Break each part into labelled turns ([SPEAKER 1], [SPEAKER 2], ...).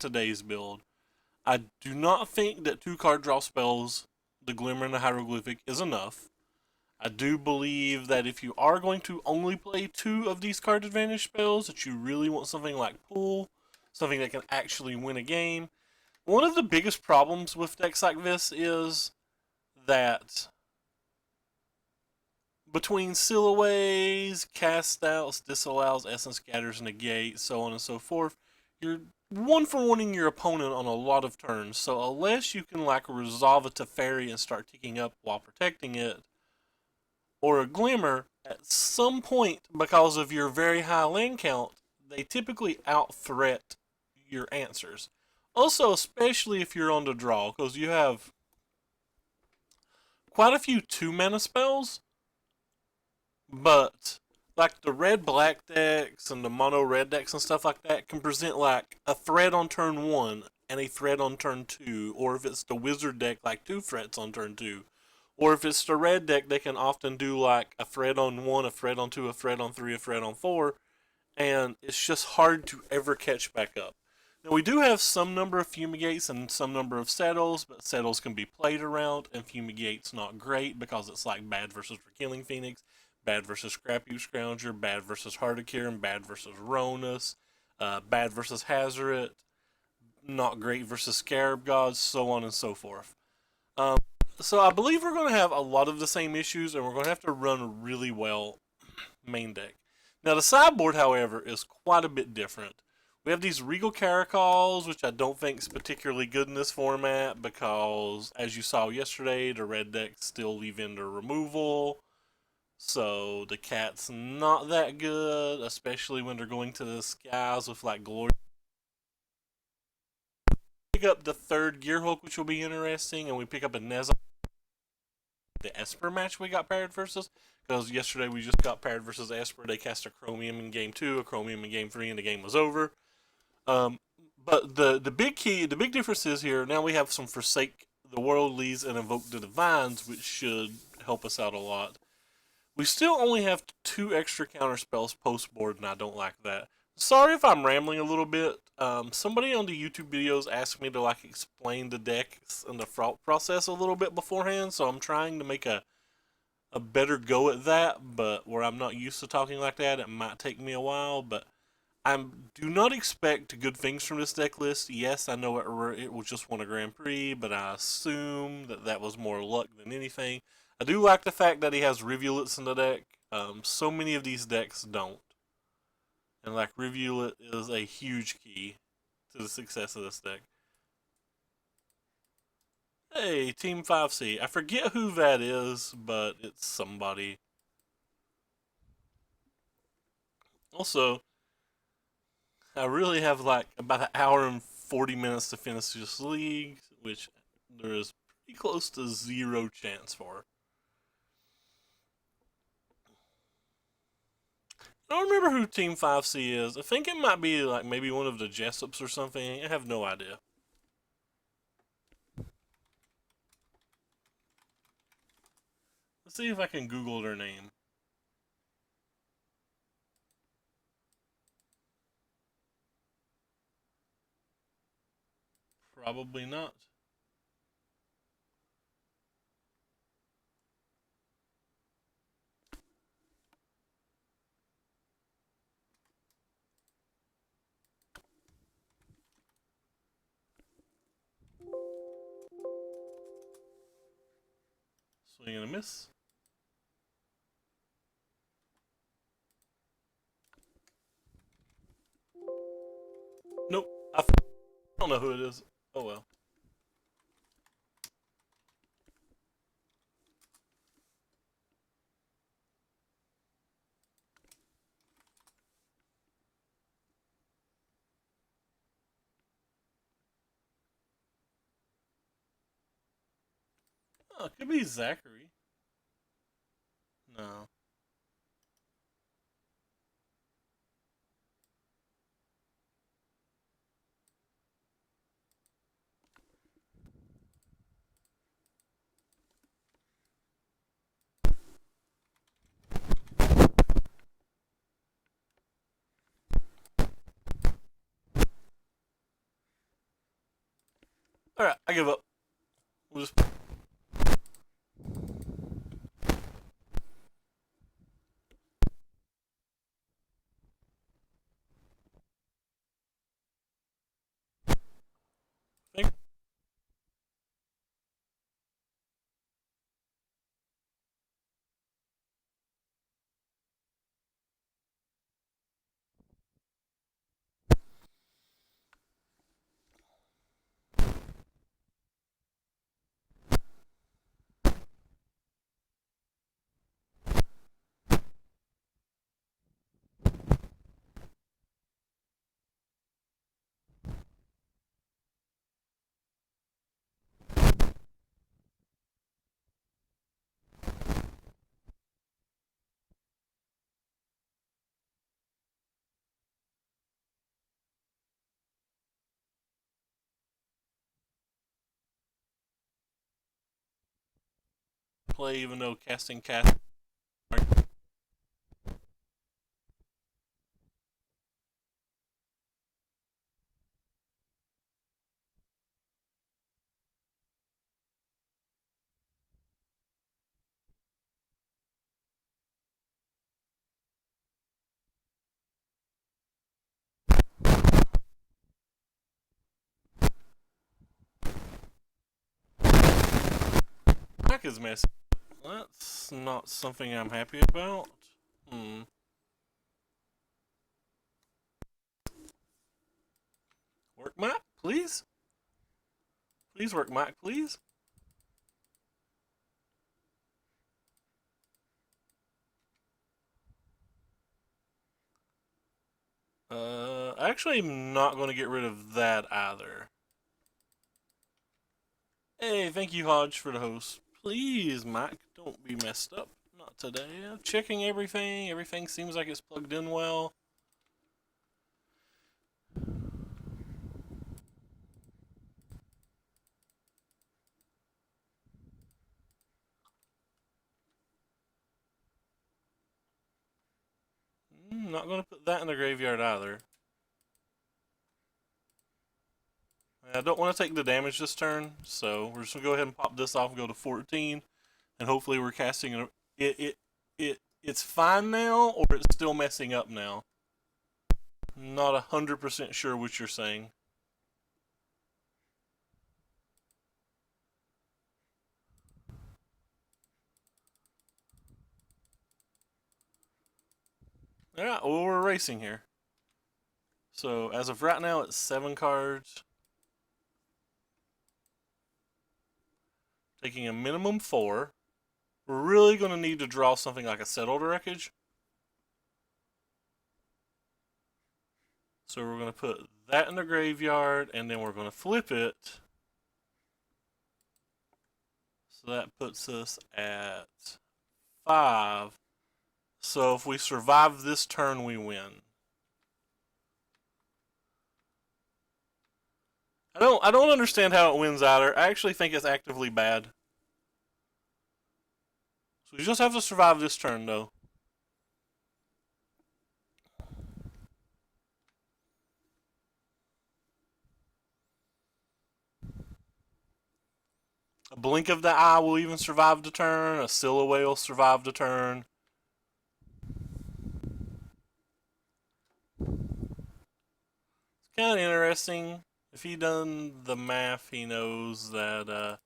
[SPEAKER 1] today's build. I do not think that 2 card draw spells, the Glimmer and the Hieroglyphic, is enough. I do believe that if you are going to only play 2 of these card advantage spells, that you really want something like Pull, something that can actually win a game. One of the biggest problems with decks like this is that between Sillaways, Cast Outs, Disallows, Essence Scatters, Negate, so on and so forth, you're one for oneing your opponent on a lot of turns. So unless you can like resolve a Teferi and start ticking up while protecting it, or a Glimmer, at some point, because of your very high land count, they typically out-threat your answers. Also, especially if you're on the draw, because you have quite a few 2-mana spells, but like the red-black decks and the mono-red decks and stuff like that can present like a threat on turn 1 and a threat on turn 2, or if it's the wizard deck, like 2 threats on turn 2. Or if it's the red deck, they can often do like a threat on 1, a threat on 2, a threat on 3, a threat on 4, and it's just hard to ever catch back up. Now, we do have some number of Fumigates and some number of Settles, but Settles can be played around, and Fumigate's not great because it's like bad versus Killing Phoenix, bad versus Scrapheap Scrounger, bad versus Hardikiran, bad versus Ronus, bad versus Hazoret, not great versus Scarab Gods, so on and so forth. So I believe we're going to have a lot of the same issues, and we're going to have to run really well main deck. Now the sideboard, however, is quite a bit different. We have these Regal Caracals, which I don't think is particularly good in this format because, as you saw yesterday, the red decks still leave Ender removal. So the cat's not that good, especially when they're going to the skies with like Glory. Pick up the 3rd Gearhulk, which will be interesting, and we pick up a Nezza. The Esper match we got paired versus, because yesterday we just got paired versus Esper. They cast a Chromium in game 2, a Chromium in game 3, and the game was over. But the big difference is here, now we have some Forsake the Worldlies and Invoke the Divines, which should help us out a lot. We still only have 2 extra counter spells post board, and I don't like that. Sorry if I'm rambling a little bit. Somebody on the YouTube videos asked me to like explain the decks and the thought process a little bit beforehand, so I'm trying to make a better go at that, but where I'm not used to talking like that, it might take me a while, but I do not expect good things from this deck list. Yes, I know it will just won a Grand Prix, but I assume that was more luck than anything. I do like the fact that he has Rivulets in the deck. So many of these decks don't. And like Rivulet is a huge key to the success of this deck. Hey, Team 5C. I forget who that is, but it's somebody. Also, I really have like about an hour and 40 minutes to finish this league, which there is pretty close to 0 chance for. I don't remember who Team 5C is. I think it might be like maybe one of the Jessups or something. I have no idea. Let's see if I can Google their name. Probably not. Swing and a miss. Nope. I don't know who it is. Oh well. Oh, it could be Zachary. No. Alright, I give up. We'll just think, play even though casting cast. Back is messy. That's not something I'm happy about. Hmm. Work map, please? Please work map, please? Actually, I'm not going to get rid of that either. Hey, thank you, Hodge, for the host. Please, Mike, don't be messed up. Not today. I'm checking everything. Everything seems like it's plugged in well. Not going to put that in the graveyard either. I don't want to take the damage this turn, so we're just going to go ahead and pop this off and go to 14. And hopefully we're casting it's fine now, or it's still messing up now. Not 100% sure what you're saying. Yeah, well, we're racing here. So as of right now, it's 7 cards. Taking a minimum 4. We're really going to need to draw something like a settled wreckage. So we're going to put that in the graveyard, and then we're going to flip it. So that puts us at 5. So if we survive this turn, we win. I don't understand how it wins either. I actually think it's actively bad. So we just have to survive this turn, though. A blink of the eye will even survive the turn. A silhouette will survive the turn. It's kind of interesting. If he done the math, he knows that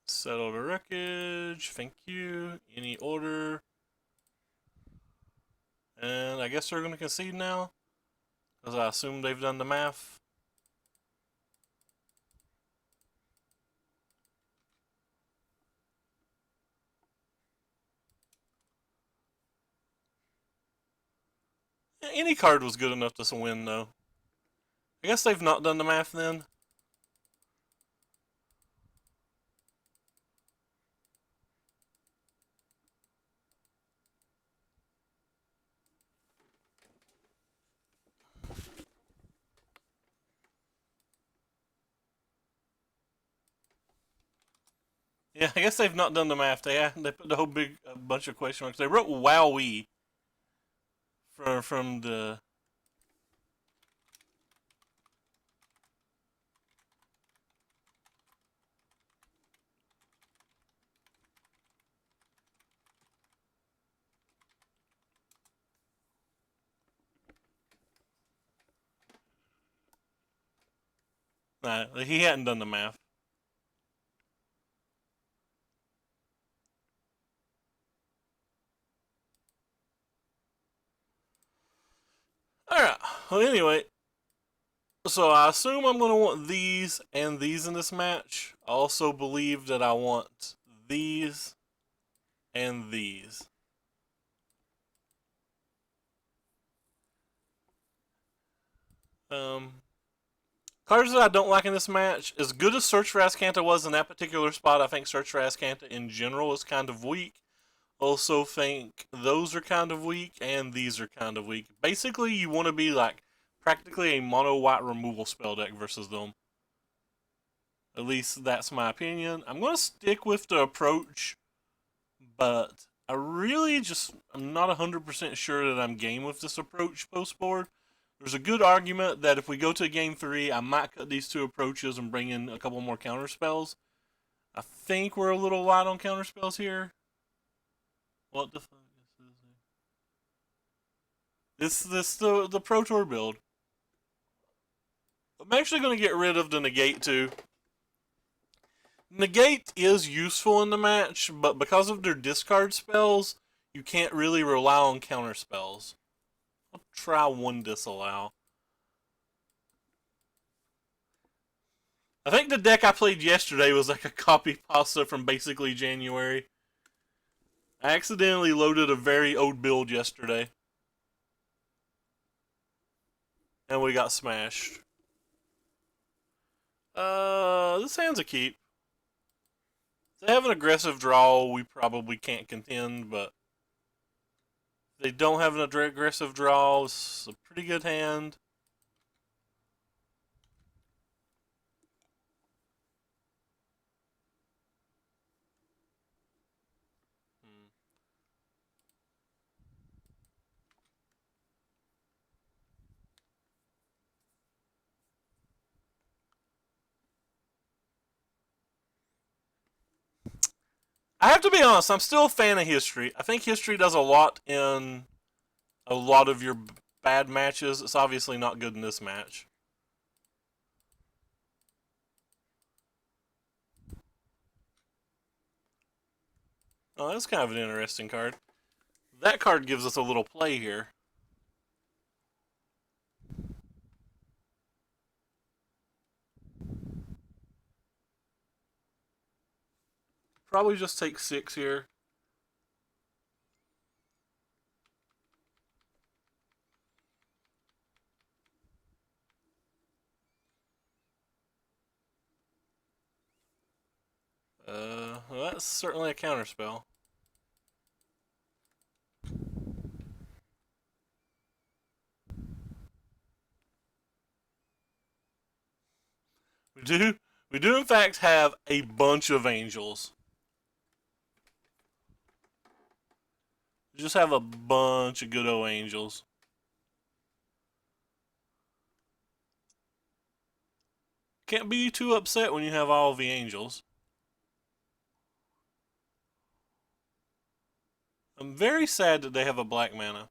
[SPEAKER 1] settle the wreckage. Thank you. Any order. And I guess they're going to concede now. Because I assume they've done the math. Any card was good enough to win, though. I guess they've not done the math then. Yeah, I guess they've not done the math. They put the whole big bunch of question marks. They wrote "Wowee" from the. Nah, he hadn't done the math. Alright, well anyway, so I assume I'm going to want these and these in this match. I also believe that I want these and these. Um, Cards that I don't like in this match, as good as Search for Azcanta was in that particular spot, I think Search for Azcanta in general is kind of weak. Also think those are kind of weak and these are kind of weak. Basically, you want to be like practically a mono white removal spell deck versus them. At least that's my opinion. I'm going to stick with the approach, but I'm not 100% sure that I'm game with this approach post board. There's a good argument that if we go to game 3, I might cut these two approaches and bring in a couple more counter spells. I think we're a little light on counter spells here. What the fuck is this? The Pro Tour build. I'm actually going to get rid of the negate too. Negate is useful in the match, but because of their discard spells, you can't really rely on counter spells. I'll try one disallow. I think the deck I played yesterday was like a copy pasta from basically January. I accidentally loaded a very old build yesterday. And we got smashed. This hand's a keep. If they have an aggressive draw, we probably can't contend, but if they don't have an aggressive draw, it's a pretty good hand. I have to be honest, I'm still a fan of history. I think history does a lot in a lot of your bad matches. It's obviously not good in this match. Oh, that's kind of an interesting card. That card gives us a little play here. Probably just take 6 here. Well, that's certainly a counterspell. We do, we do in fact have a bunch of angels. We just have a bunch of good old angels. Can't be too upset when you have all the angels. I'm very sad that they have a black mana.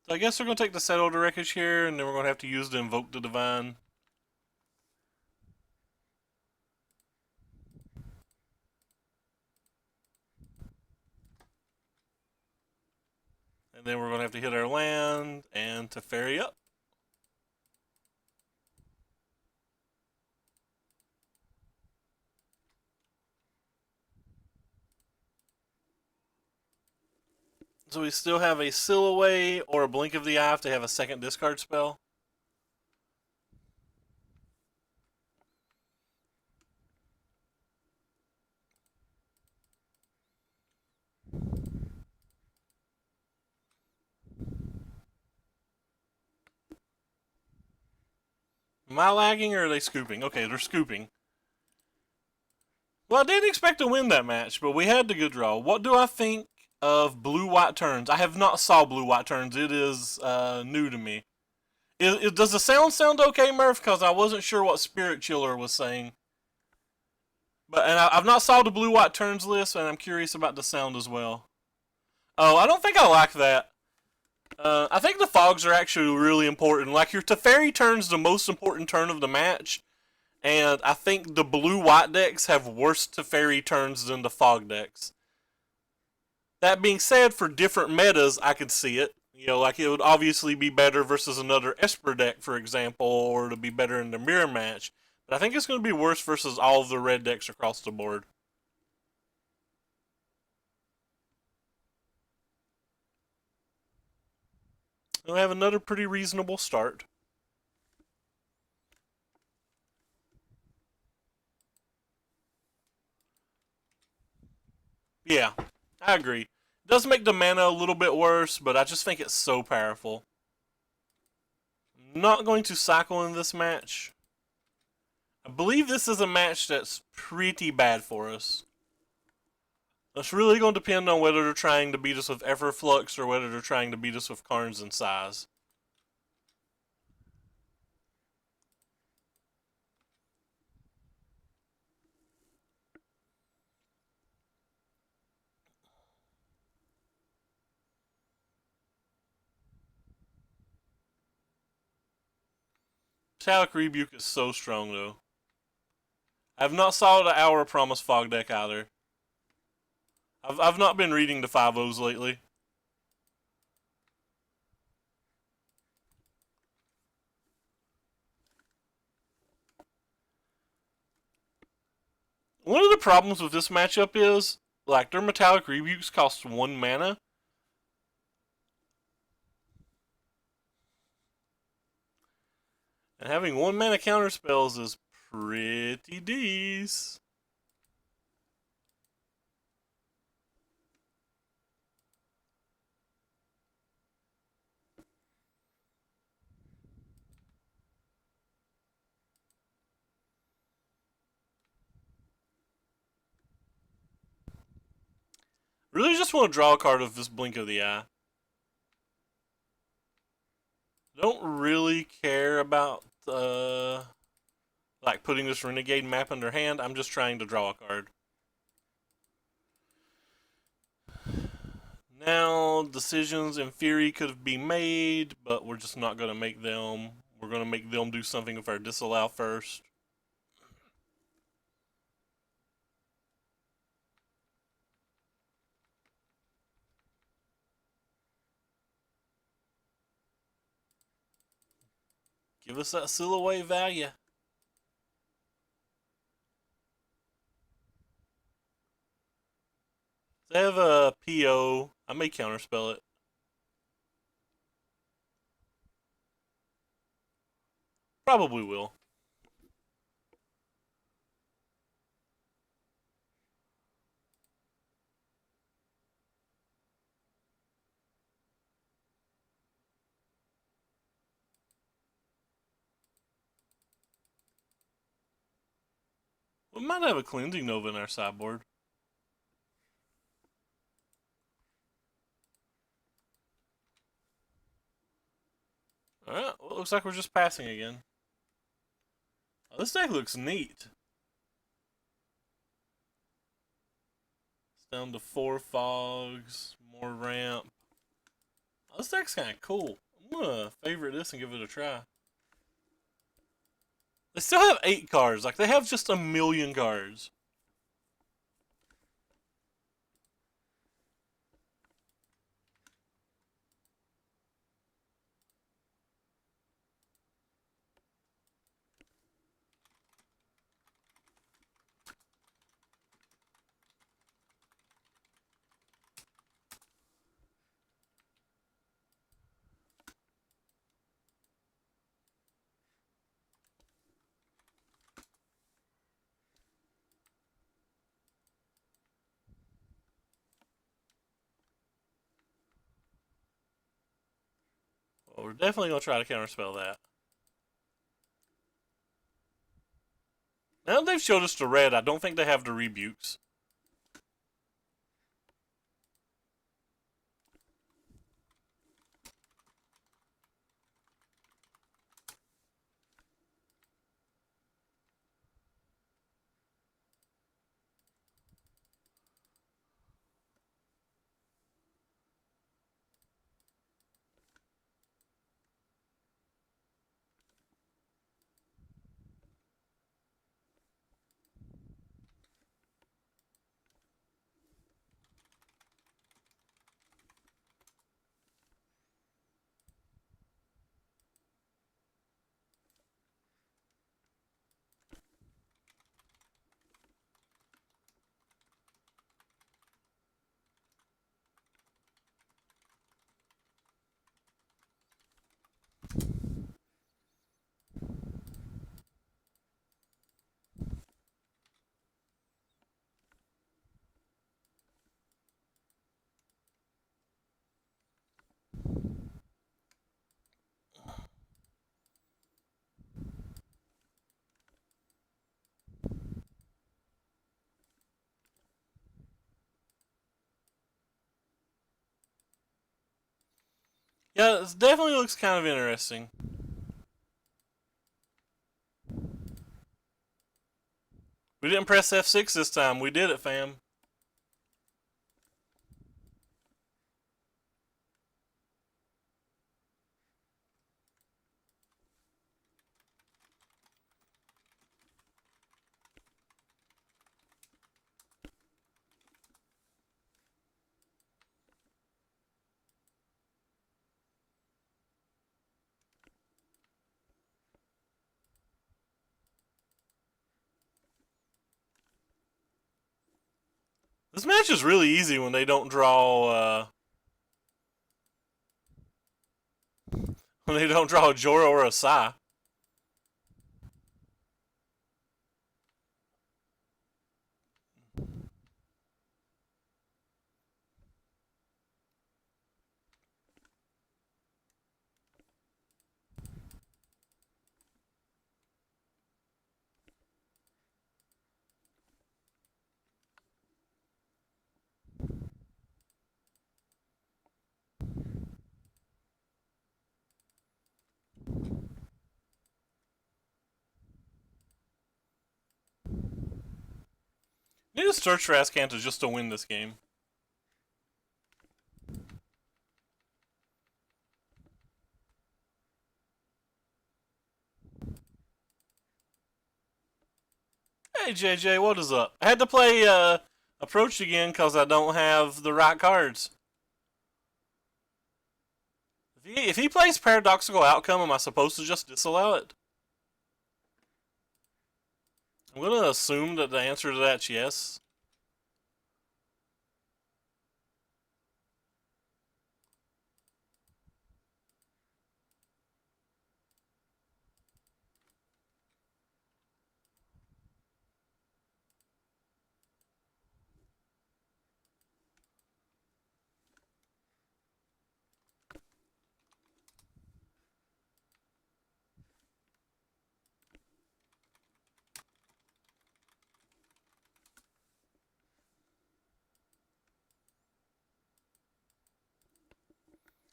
[SPEAKER 1] So I guess we're going to take the Settle the Wreckage here, and then we're going to have to use the Invoke the Divine. And then we're going to have to hit our land and to ferry up. So we still have a Seal Away or a Blink of the Eye to have a second discard spell. Am I lagging or are they scooping? Okay, they're scooping. Well, I didn't expect to win that match, but we had the good draw. What do I think of blue-white turns? I have not saw blue-white turns. It is new to me. Does the sound okay, Murph? Because I wasn't sure what Spirit Chiller was saying. I've not saw the blue-white turns list, and I'm curious about the sound as well. Oh, I don't think I like that. I think the fogs are actually really important. Like your Teferi turn's the most important turn of the match, and I think the blue-white decks have worse Teferi turns than the fog decks. That being said, for different metas, I could see it. You know, like it would obviously be better versus another Esper deck, for example, or to be better in the mirror match. But I think it's going to be worse versus all of the red decks across the board. We'll have another pretty reasonable start. Yeah, I agree. It does make the mana a little bit worse, but I just think it's so powerful. I'm not going to cycle in this match. I believe this is a match that's pretty bad for us. It's really going to depend on whether they're trying to beat us with Everflux or whether they're trying to beat us with Karns and Size. Metallic Rebuke is so strong, though. I've not saw the Hour of Promise Fog deck either. I've not been reading the 5.0s lately. One of the problems with this matchup is, like, their Metallic Rebukes cost 1 mana. And having 1 mana counter spells is pretty decent. Really just want to draw a card with this Blink of the Eye. Don't really care about like putting this Renegade map in their hand. I'm just trying to draw a card. Now, decisions in theory could be made, but we're just not going to make them. We're going to make them do something with our disallow first. Give us that silhouette value. They have a PO. I may counterspell it. Probably will. We might have a Cleansing Nova in our sideboard. Alright, well, it looks like we're just passing again. Oh, this deck looks neat. It's down to 4 fogs, more ramp. Oh, this deck's kind of cool. I'm gonna favorite this and give it a try. They still have 8 cards. Like, they have just a million cards. Well, we're definitely gonna try to counterspell that. Now they've showed us the red, I don't think they have the rebukes. Yeah, it definitely looks kind of interesting. We didn't press F6 this time. We did it, fam. This match is really easy when they don't draw when they don't draw a Jorah or a Sai. You need to search for Ascanta just to win this game. Hey JJ, what is up? I had to play Approach again because I don't have the right cards. If he plays Paradoxical Outcome, am I supposed to just disallow it? I'm gonna assume that the answer to that's yes.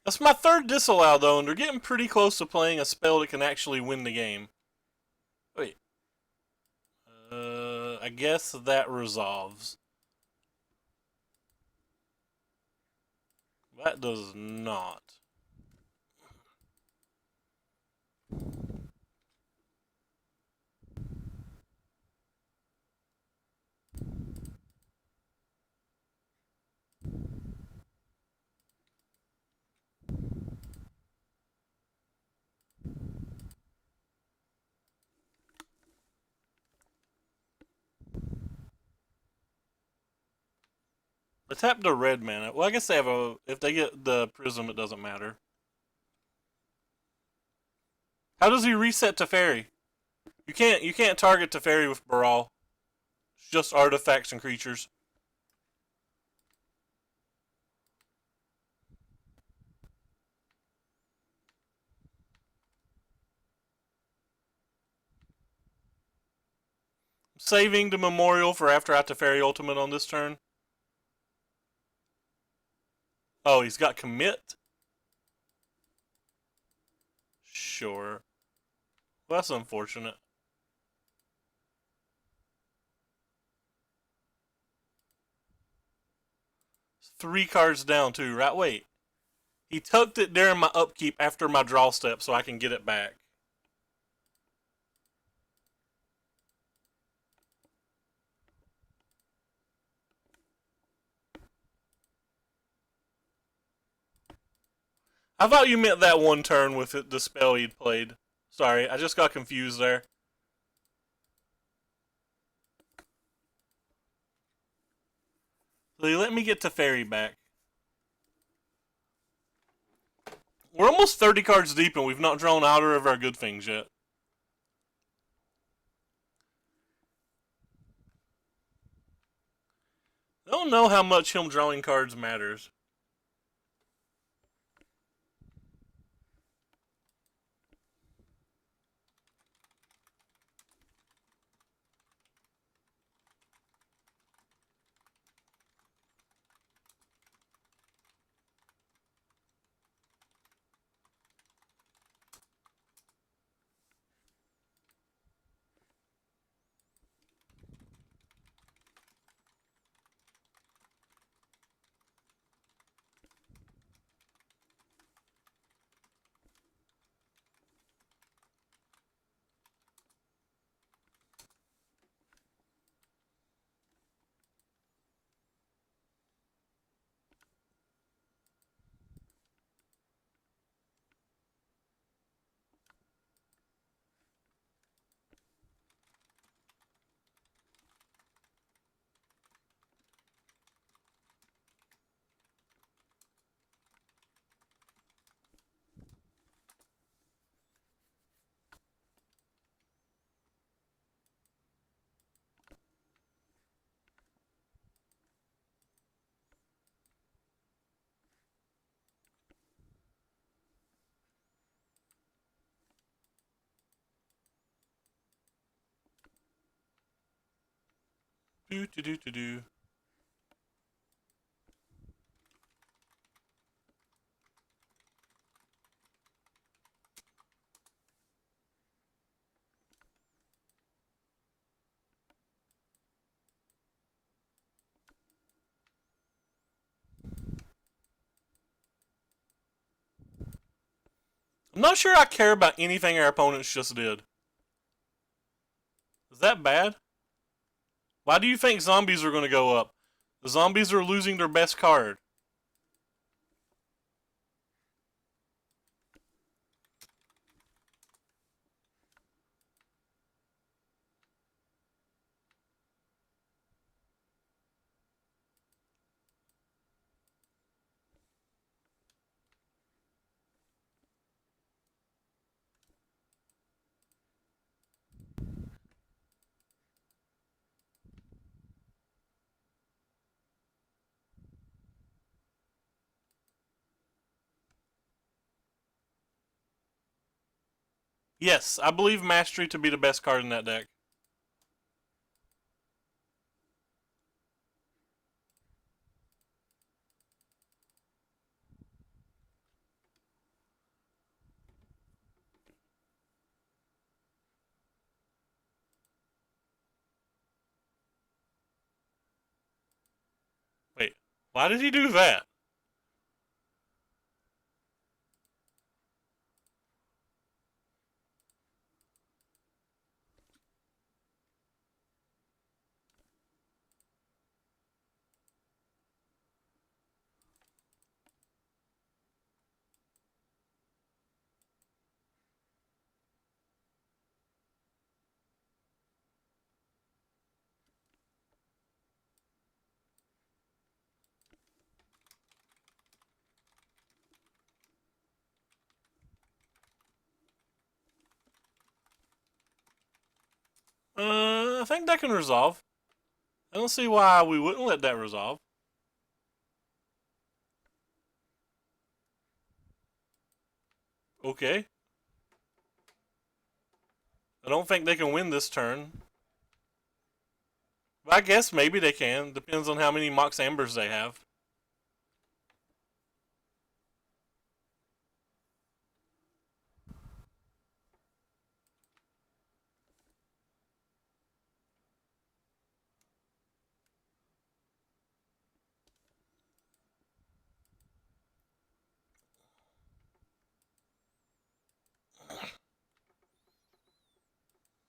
[SPEAKER 1] That's my third disallow though, and they're getting pretty close to playing a spell that can actually win the game. Wait. I guess that resolves. That does not. They tapped the red mana. Well, I guess they have a. If they get the prism, it doesn't matter. How does he reset Teferi? You can't. You can't target Teferi with Baral. It's just artifacts and creatures. Saving the memorial for after I Teferi ultimate on this turn. Oh, he's got commit. Sure. Well, that's unfortunate. 3 cards down too, right? Wait. He tucked it during my upkeep after my draw step so I can get it back. I thought you meant that one turn with the spell he'd played. Sorry, I just got confused there. So he let me get Teferi back. We're almost 30 cards deep and we've not drawn either of our good things yet. I don't know how much him drawing cards matters. Do do do do do. I'm not sure I care about anything our opponents just did. Is that bad? Why do you think zombies are going to go up? The zombies are losing their best card. Yes, I believe Mastery to be the best card in that deck. Wait, why did he do that? I think that can resolve. I don't see why we wouldn't let that resolve. Okay. I don't think they can win this turn. But I guess maybe they can. Depends on how many Mox Ambers they have.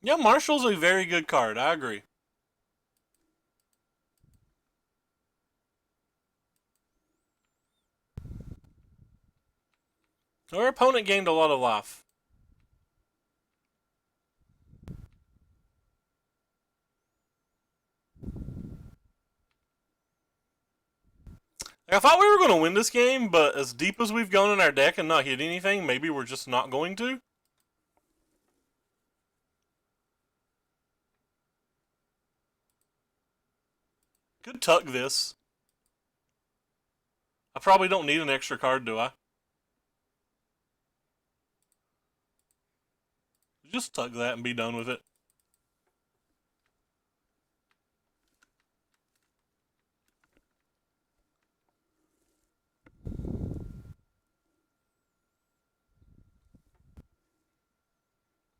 [SPEAKER 1] Yeah, Marshall's a very good card. I agree. Our opponent gained a lot of life. Like, I thought we were going to win this game, but as deep as we've gone in our deck and not hit anything, maybe we're just not going to. Could tuck this. I probably don't need an extra card, do I? Just tuck that and be done with it.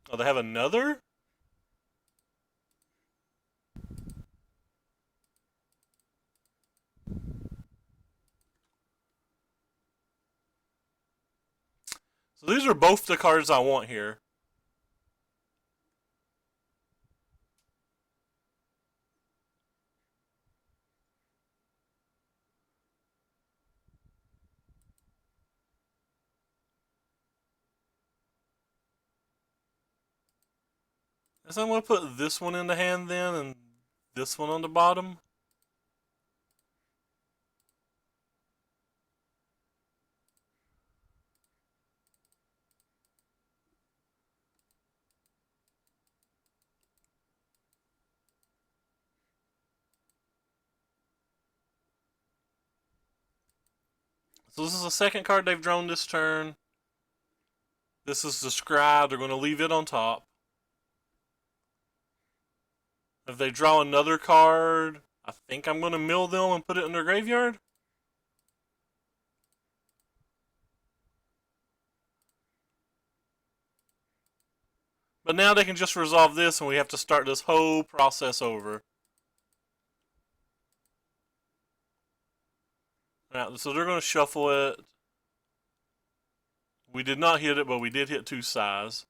[SPEAKER 1] Oh, they have another? So these are both the cards I want here. So I'm going to put this one in the hand then and this one on the bottom. So this is the second card they've drawn this turn. This is the scribe. They're going to leave it on top. If they draw another card, I think I'm going to mill them and put it in their graveyard. But now they can just resolve this and we have to start this whole process over. Now, so they're going to shuffle it. We did not hit it, but we did hit 2 size.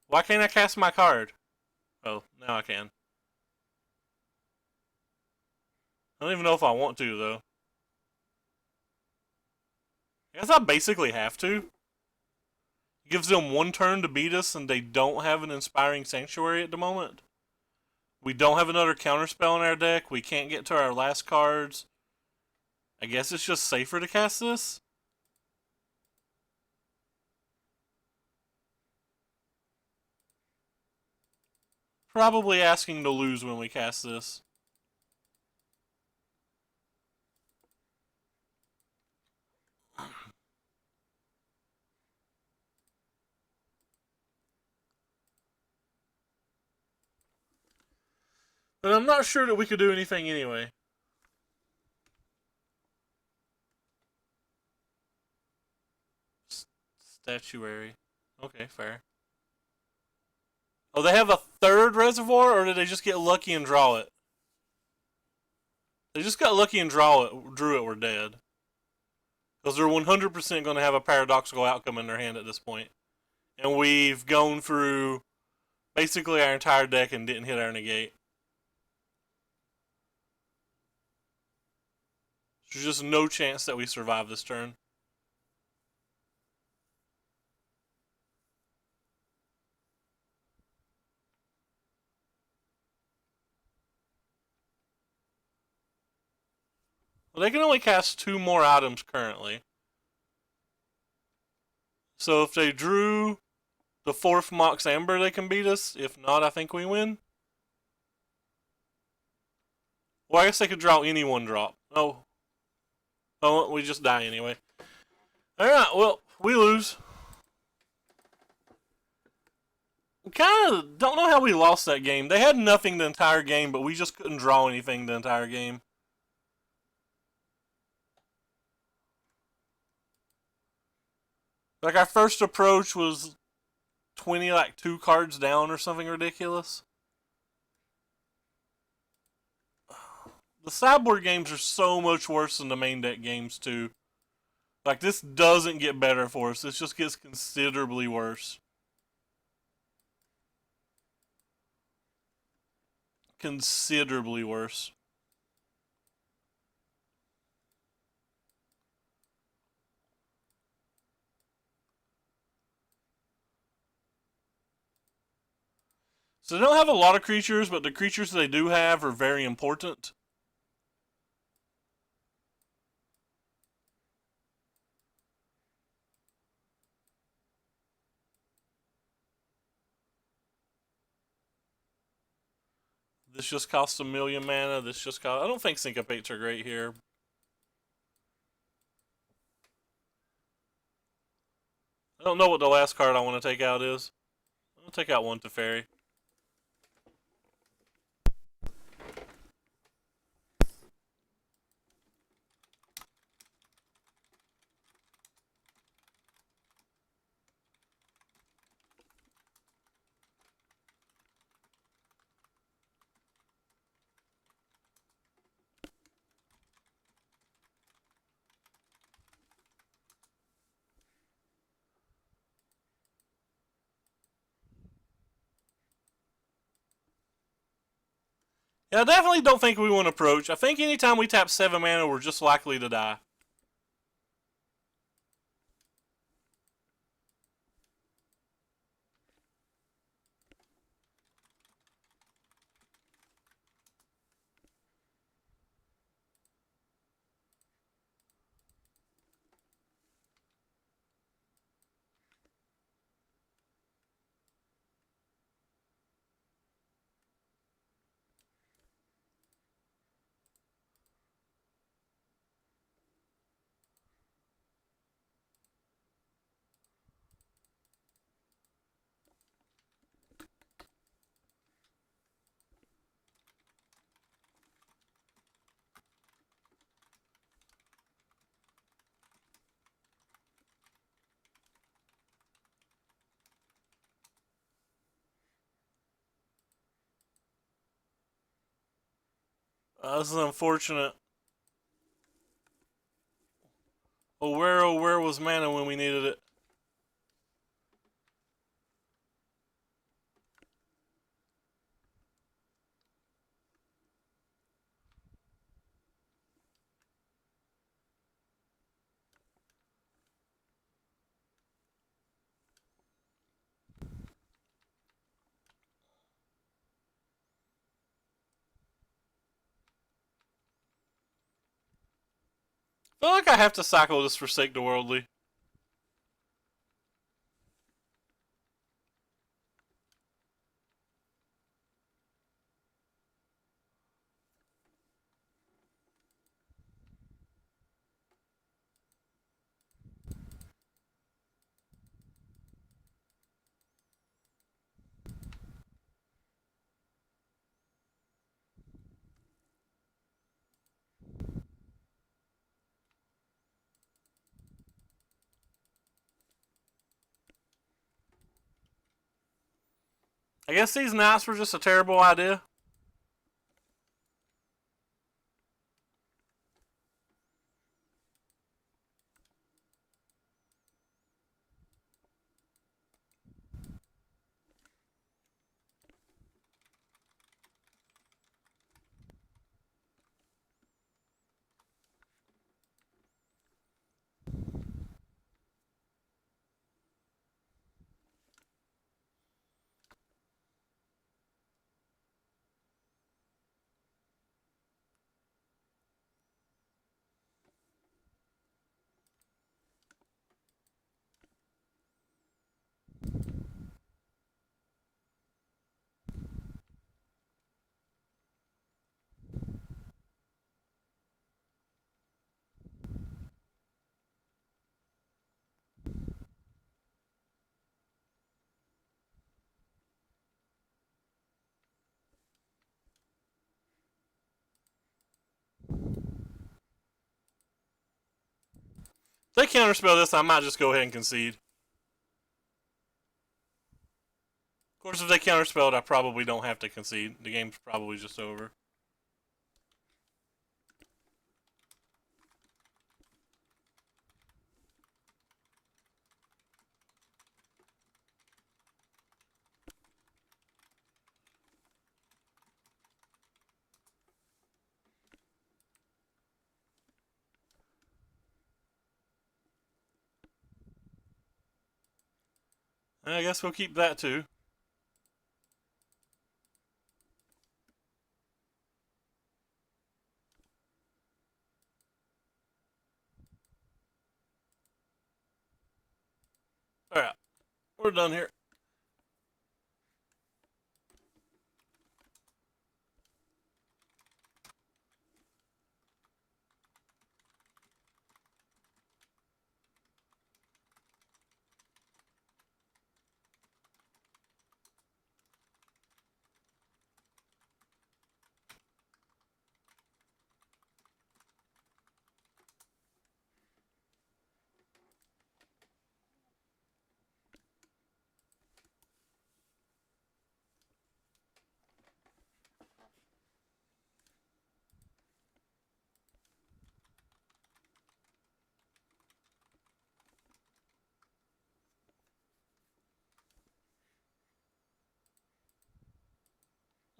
[SPEAKER 1] Why can't I cast my card? Oh, now I can. I don't even know if I want to, though. I guess I basically have to. It gives them 1 turn to beat us, and they don't have an Inspiring Sanctuary at the moment. We don't have another counterspell in our deck. We can't get to our last cards. I guess it's just safer to cast this. Probably asking to lose when we cast this. But I'm not sure that we could do anything anyway. Statuary. Okay, fair. Oh, they have a 3rd reservoir, or did they just get lucky and draw it? They just got lucky and drew it, we're dead. Because they're 100% going to have a paradoxical outcome in their hand at this point. And we've gone through basically our entire deck and didn't hit our negate. There's just no chance that we survive this turn. Well, they can only cast 2 more items currently. So if they drew the 4th Mox Amber, they can beat us. If not, I think we win. Well, I guess they could draw any 1-drop. Oh. Oh, we just die anyway. Alright, well, we lose. We kind of don't know how we lost that game. They had nothing the entire game, but we just couldn't draw anything the entire game. Like, our first approach was 20, like, 2 cards down or something ridiculous. The sideboard games are so much worse than the main deck games, too. Like, this doesn't get better for us. This just gets considerably worse. Considerably worse. So they don't have a lot of creatures, but the creatures they do have are very important. This just costs 1,000,000 mana. This just costs... I don't think Syncopates are great here. I don't know what the last card I want to take out is. I'll take out 1 Teferi. Yeah, I definitely don't think we want to approach. I think anytime we tap 7 mana, we're just likely to die. This is unfortunate. Oh, where was mana when we needed it? I feel like I have to cycle this Forsake the Worldly. I guess these knights were just a terrible idea. If they counterspell this, I might just go ahead and concede. Of course, if they counterspell it, I probably don't have to concede. The game's probably just over. I guess we'll keep that too. Alright, we're done here.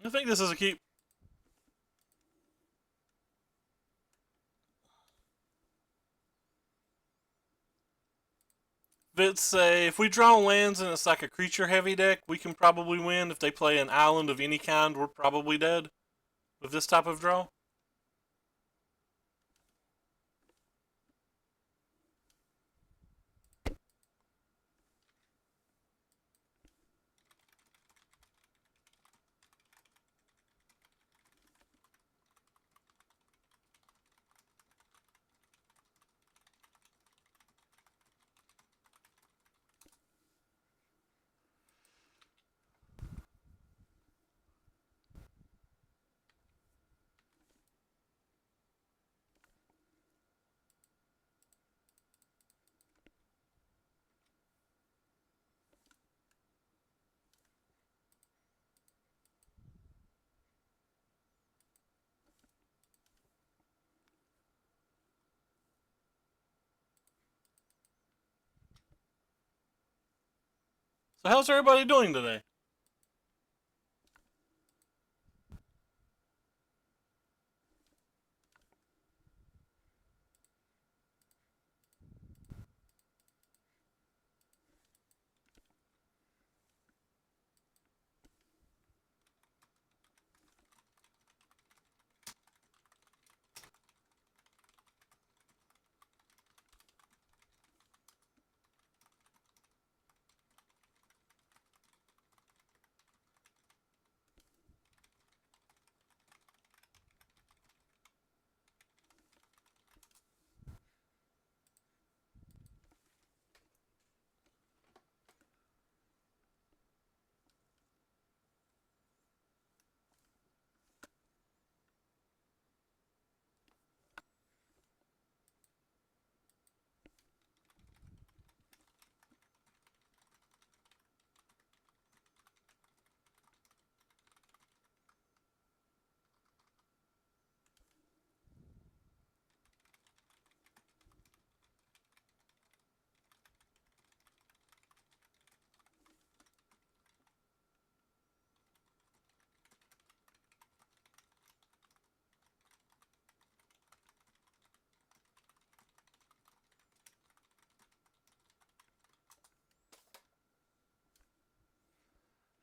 [SPEAKER 1] I think this is a keep. If we draw lands and it's like a creature heavy deck, we can probably win. If they play an island of any kind, we're probably dead with this type of draw. So how's everybody doing today?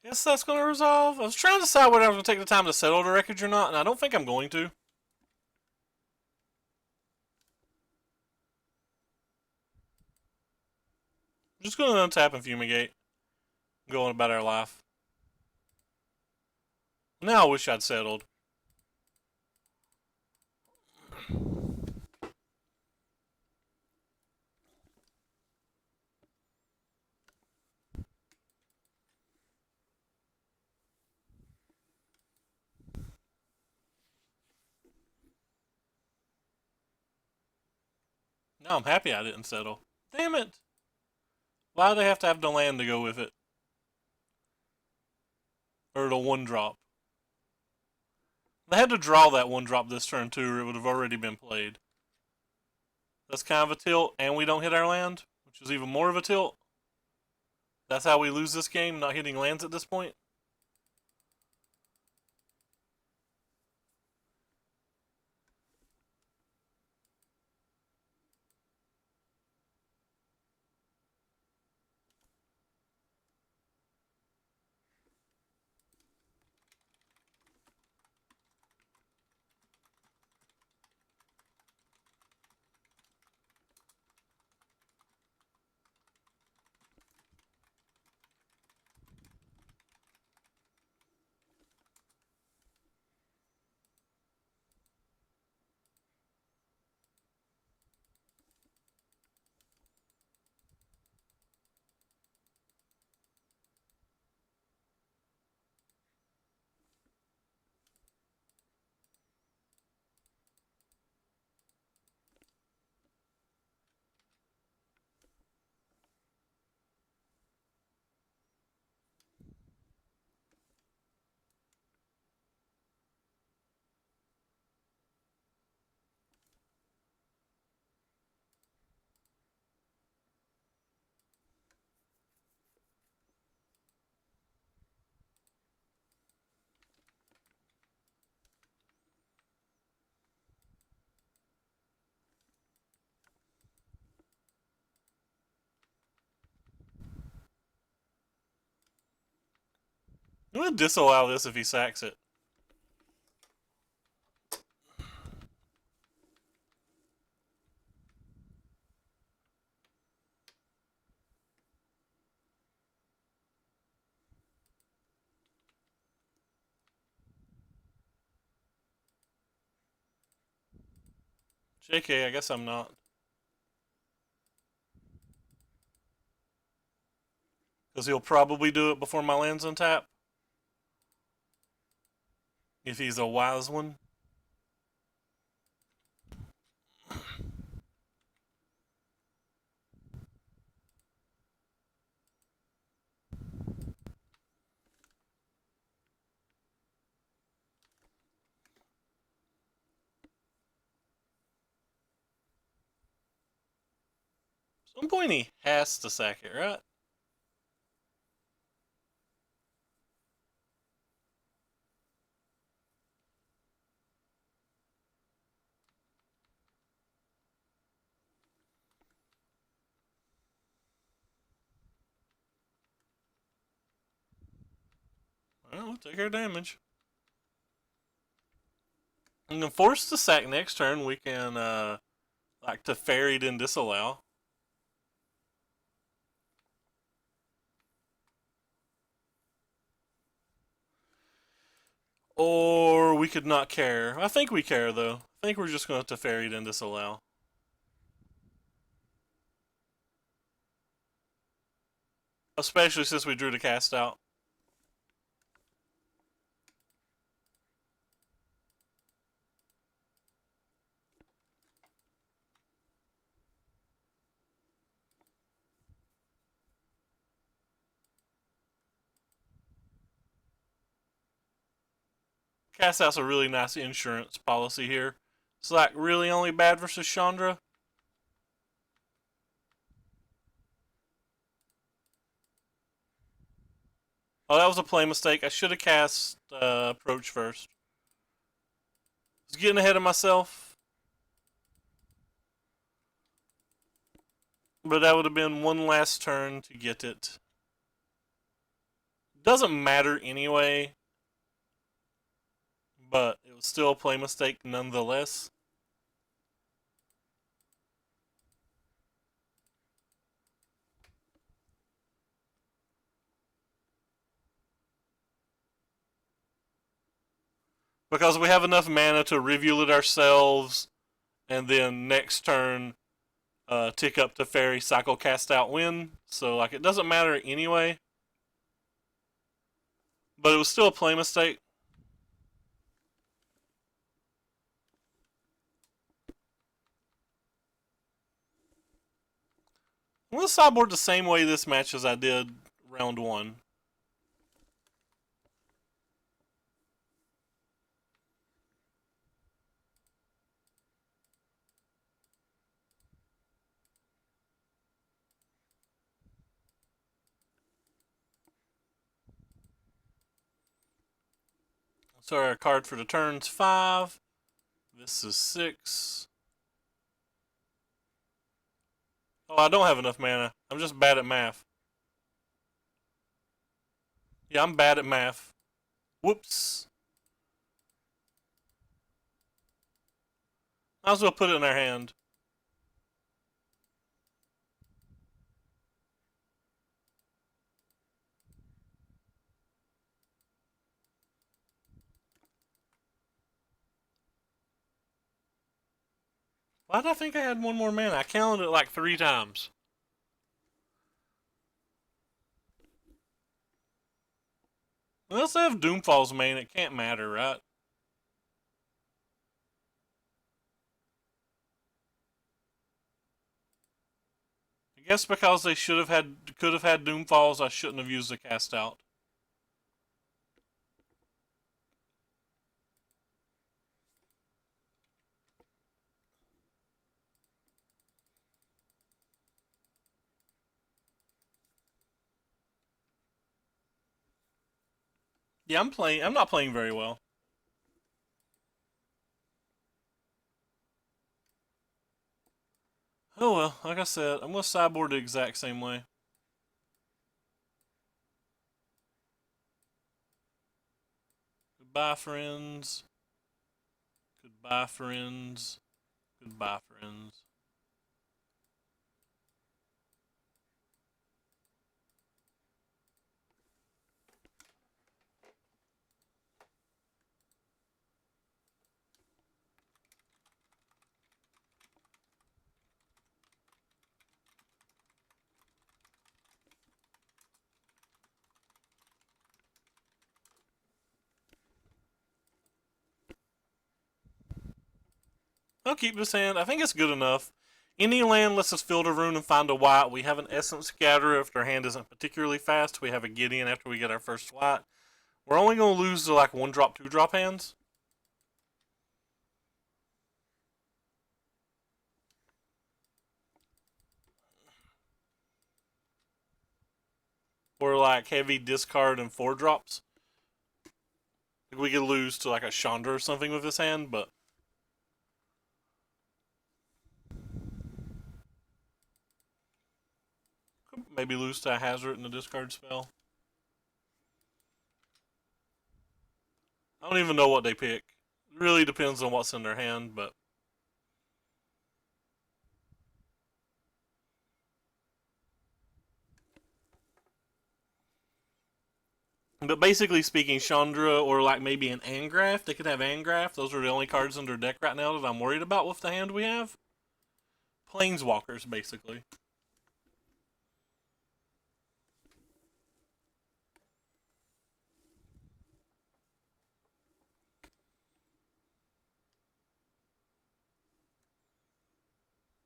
[SPEAKER 1] Yes, that's going to resolve. I was trying to decide whether I was going to take the time to settle the wreckage or not, and I don't think I'm going to. I'm just going to untap and fumigate, going about our life. Now I wish I'd settled. Now I'm happy I didn't settle. Damn it! Why do they have to have the land to go with it? Or the one drop? They had to draw that one drop this turn too, or it would have already been played. That's kind of a tilt, and we don't hit our land, which is even more of a tilt. That's how we lose this game, not hitting lands at this point. I'm gonna disallow this if he sacks it. JK, I guess I'm not. Because he'll probably do it before my land's untap. If he's a wise one. At some point he has to sack it, right? Well, we'll take our damage. And then force the sack next turn, we can, like, Teferi then disallow. Or we could not care. I think we care, though. I think we're just going to Teferi then disallow. Especially since we drew the cast out. Cast out's a really nice insurance policy here. It's like really only bad versus Chandra. Oh, that was a play mistake. I should have cast approach first. I was getting ahead of myself. But that would have been one last turn to get it. Doesn't matter anyway. But it was still a play mistake nonetheless. Because we have enough mana to reveal it ourselves, and then next turn tick up to fairy, cycle, cast out, win. So like it doesn't matter anyway. But it was still a play mistake. I'm going to sideboard the same way this match as I did round one. So our card for the turn's 5. This is 6. Oh, I don't have enough mana. I'm just bad at math. Yeah, I'm bad at math. Whoops. Might as well put it in our hand. Why did I think I had one more mana? I counted it like 3 times. Unless I have Doomfall's main, it can't matter, right? I guess because they could have had Doomfalls, I shouldn't have used the cast out. Yeah, I'm not playing very well. Oh well, like I said, I'm gonna sideboard the exact same way. Goodbye, friends. Goodbye, friends. Goodbye, friends. I'll keep this hand. I think it's good enough. Any land lets us field a rune and find a white. We have an Essence Scatterer if their hand isn't particularly fast. We have a Gideon after we get our first white. We're only going to lose to like 1-drop, 2-drop hands. Or like heavy discard and 4-drops. Like we could lose to like a Chandra or something with this hand, but maybe lose to a Hazard and a discard spell. I don't even know what they pick. It really depends on what's in their hand, but basically speaking, Chandra or like maybe an Angraf. They could have Angraf. Those are the only cards in their deck right now that I'm worried about with the hand we have. Planeswalkers, basically.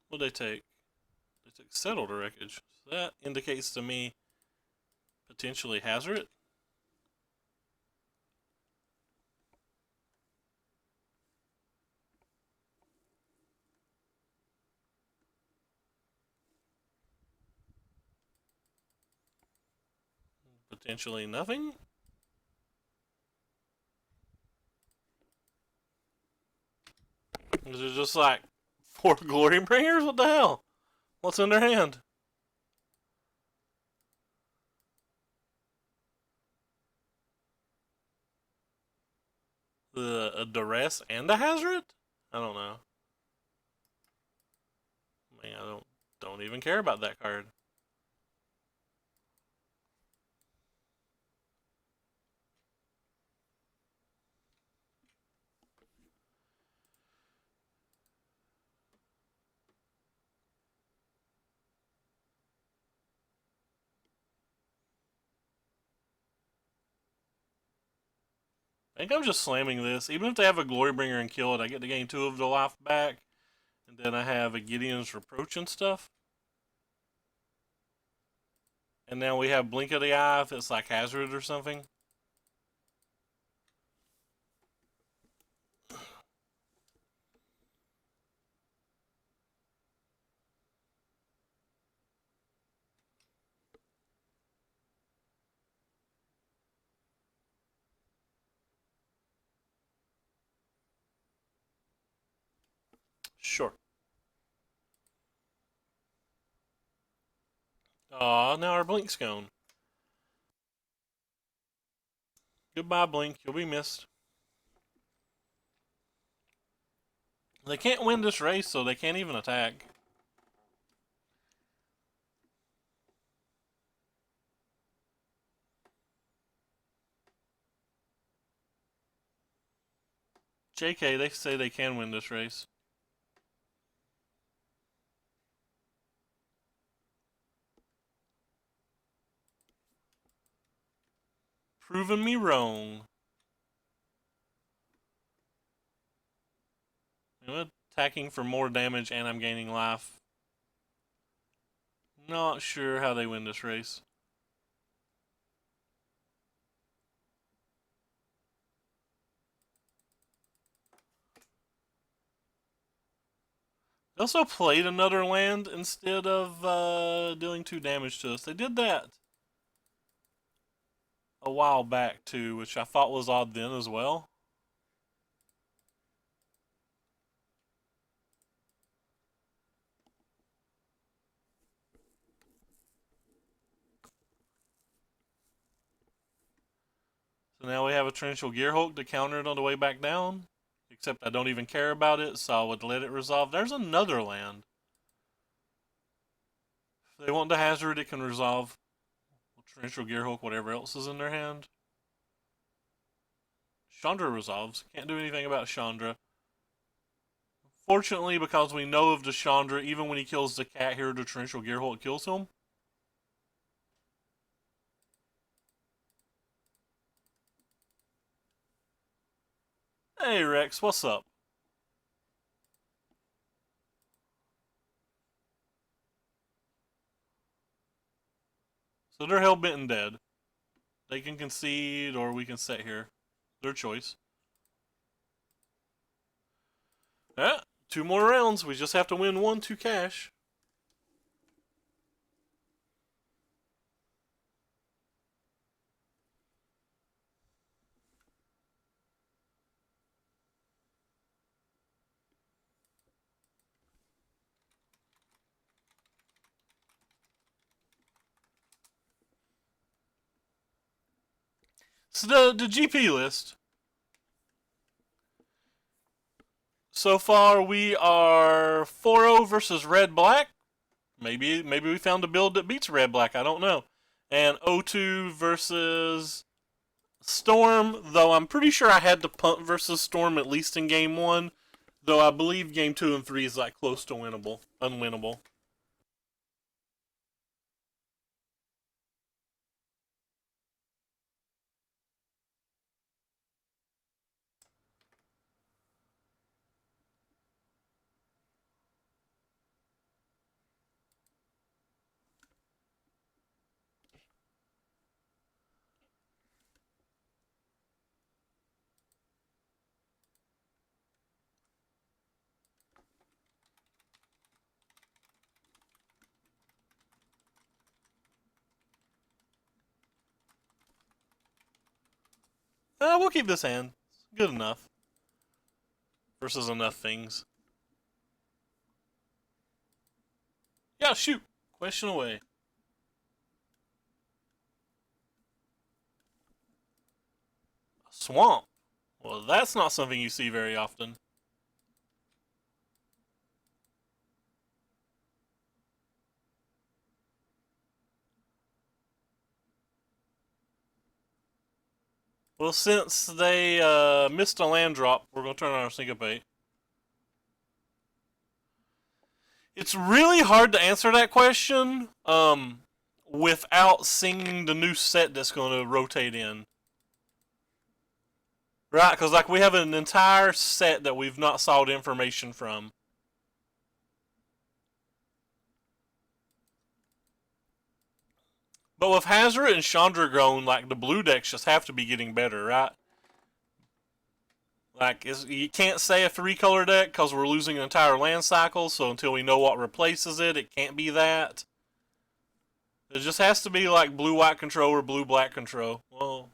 [SPEAKER 1] What they take? They took Settled Wreckage. So that indicates to me potentially Hazard. Potentially nothing. Is it just like four Glory Bringers? What the hell? What's in their hand? A Duress and a Hazard? I don't know. I mean, I don't even care about that card. I think I'm just slamming this. Even if they have a Glorybringer and kill it, I get to gain 2 of the life back. And then I have a Gideon's Reproach and stuff. And now we have Blink of the Eye if it's like Hazard or something. Sure. Aw, now our Blink's gone. Goodbye, Blink. You'll be missed. They can't win this race, so they can't even attack. JK, they say they can win this race. Proving me wrong. I'm attacking for more damage and I'm gaining life. Not sure how they win this race. They also played another land instead of dealing 2 damage to us. They did that a while back too, which I thought was odd then as well. So now we have a Torrential Gearhulk to counter it on the way back down. Except I don't even care about it, so I would let it resolve. There's another land. If they want to hazard, it can resolve. Torrential Gearhulk, whatever else is in their hand. Chandra resolves. Can't do anything about Chandra. Fortunately, because we know of the Chandra, even when he kills the cat here, the Torrential Gearhulk kills him. Hey Rex, what's up? So they're hell-bent and dead. They can concede, or we can sit here. Their choice. Yeah, 2 more rounds. We just have to win 1 to cash. So the GP list. So far, we are 4-0 versus Red Black. Maybe we found a build that beats Red Black. I don't know. And 0-2 versus Storm. Though I'm pretty sure I had to punt versus Storm at least in game one. Though I believe game 2 and 3 is like close to unwinnable. We'll keep this hand. Good enough. Versus enough things. Yeah, shoot. Question away. Swamp. Well, that's not something you see very often. Well, since they missed a land drop, we're going to turn on our syncopate. It's really hard to answer that question without seeing the new set that's going to rotate in. Right, because like we have an entire set that we've not sought information from. But with Hazard and Chandragone, like the blue decks just have to be getting better, right? Like you can't say a 3-color deck because we're losing an entire land cycle. So until we know what replaces it, it can't be that. It just has to be like blue-white control or blue-black control. Well,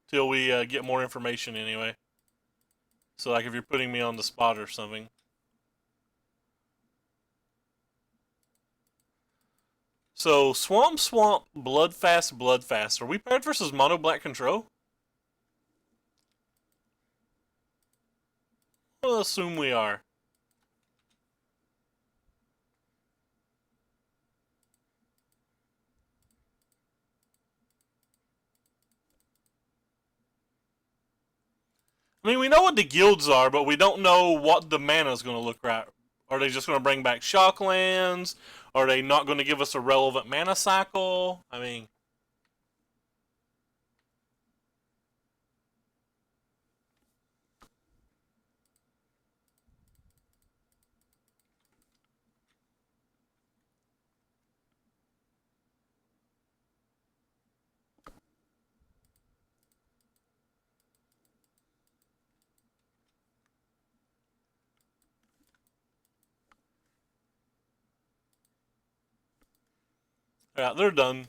[SPEAKER 1] till we get more information anyway. So like if you're putting me on the spot or something. So Swamp, Bloodfast, Bloodfast. Are we paired versus Mono Black Control? I'll assume we are. I mean, we know what the guilds are, but we don't know what the mana is going to look like. Are they just going to bring back Shocklands? Are they not going to give us a relevant mana cycle? I mean... Yeah, they're done.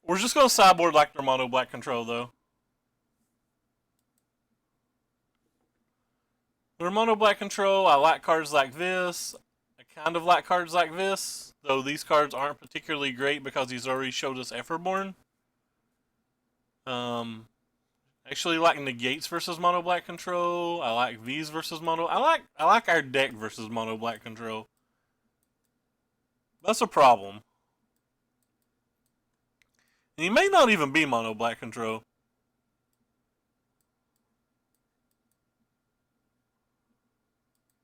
[SPEAKER 1] We're just going to sideboard like their Mono Black Control, though. Their Mono Black Control, I like cards like this. I kind of like cards like this, though these cards aren't particularly great because he's already showed us Efferborn. Actually like negates versus Mono Black Control. I like V's versus Mono. I like our deck versus Mono Black Control. That's a problem. And he may not even be Mono Black Control.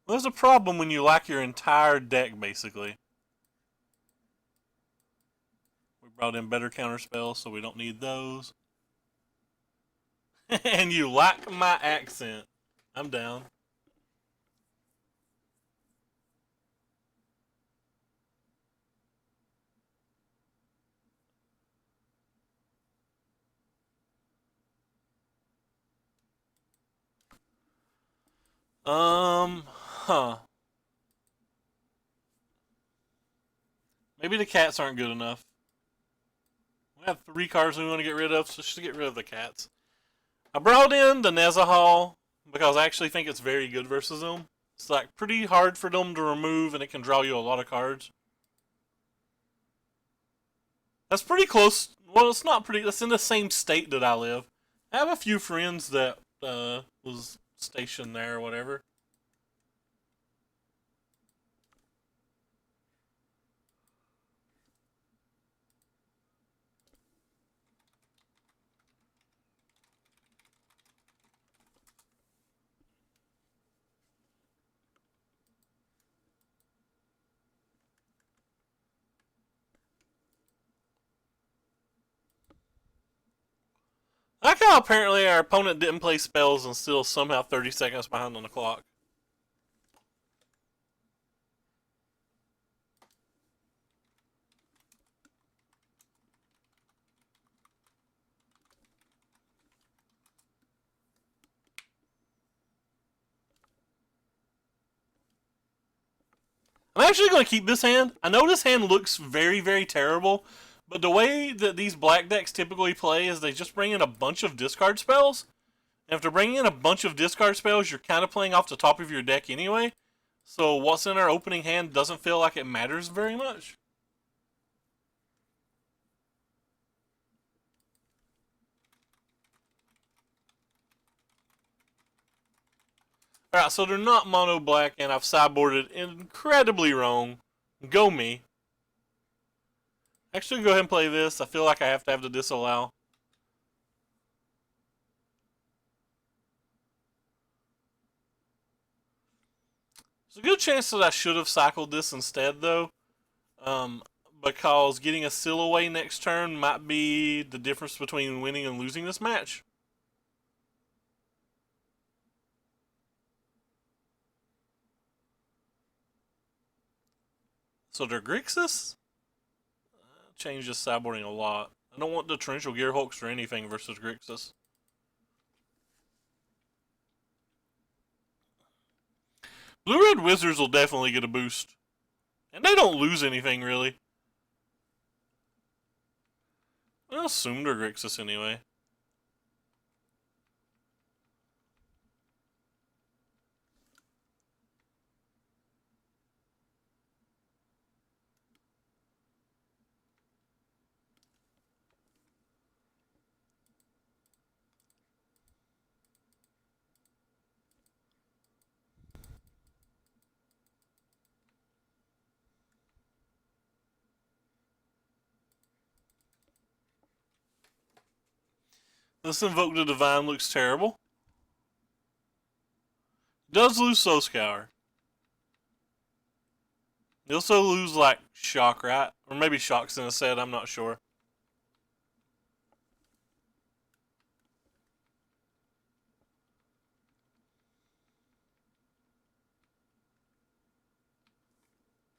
[SPEAKER 1] There's a problem when you like your entire deck, basically. We brought in better counter spells, so we don't need those. And you like my accent. I'm down. Huh. Maybe the cats aren't good enough. We have 3 cards we want to get rid of, so just get rid of the cats. I brought in the Nezahal because I actually think it's very good versus them. It's like pretty hard for them to remove, and it can draw you a lot of cards. That's pretty close. Well, it's not pretty. That's in the same state that I live. I have a few friends that was stationed there or whatever. I like how apparently our opponent didn't play spells and still somehow 30 seconds behind on the clock. I'm actually going to keep this hand. I know this hand looks very, very terrible, but the way that these black decks typically play is they just bring in a bunch of discard spells. And if they're bringing in a bunch of discard spells, you're kind of playing off the top of your deck anyway. So what's in our opening hand doesn't feel like it matters very much. Alright, so they're not mono black, and I've sideboarded incredibly wrong. Go me. Actually, go ahead and play this. I feel like I have to have the disallow. There's a good chance that I should have cycled this instead, though. Because getting a seal away next turn might be the difference between winning and losing this match. So they're Grixis? Change this sideboarding a lot. I don't want the Torrential Gearhulks or anything versus Grixis. Blue-Red Wizards will definitely get a boost. And they don't lose anything, really. I assume they're Grixis anyway. This Invoke the Divine looks terrible. Does lose Soul Scour. You also lose, like, Shock, right? Or maybe Shock's in a set, I'm not sure.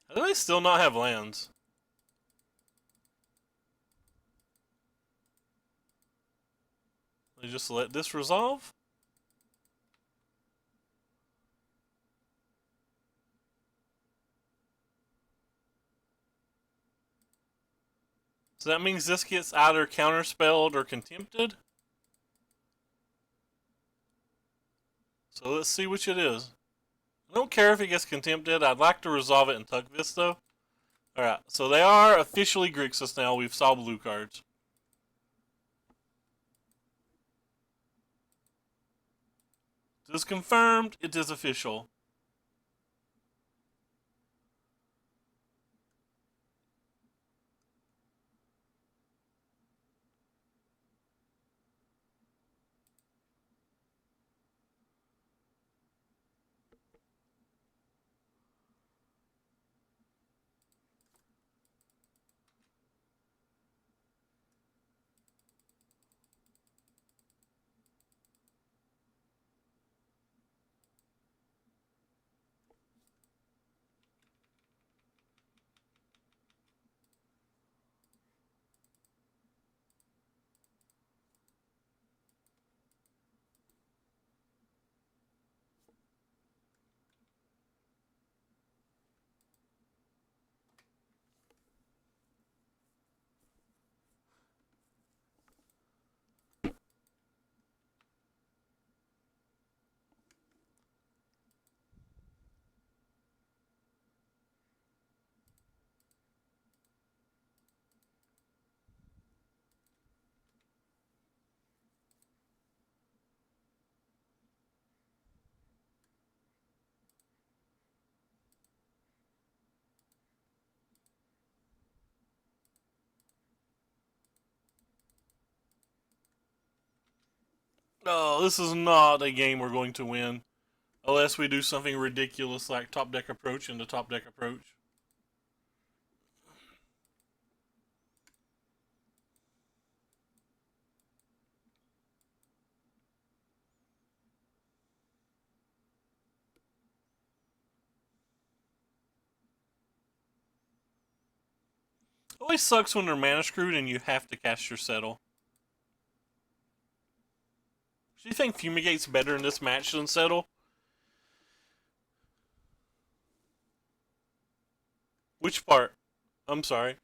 [SPEAKER 1] How do they still not have lands? They just let this resolve? So that means this gets either counterspelled or contempted? So let's see which it is. I don't care if it gets contempted. I'd like to resolve it and tuck this, though. Alright, so they are officially Grixis now. We've saw blue cards. It is confirmed. It is official. Oh, this is not a game we're going to win. Unless we do something ridiculous like top deck approach into top deck approach. always sucks when they're mana screwed and you have to cast your Settle. Do you think Fumigate's better in this match than Settle? Which part? I'm sorry.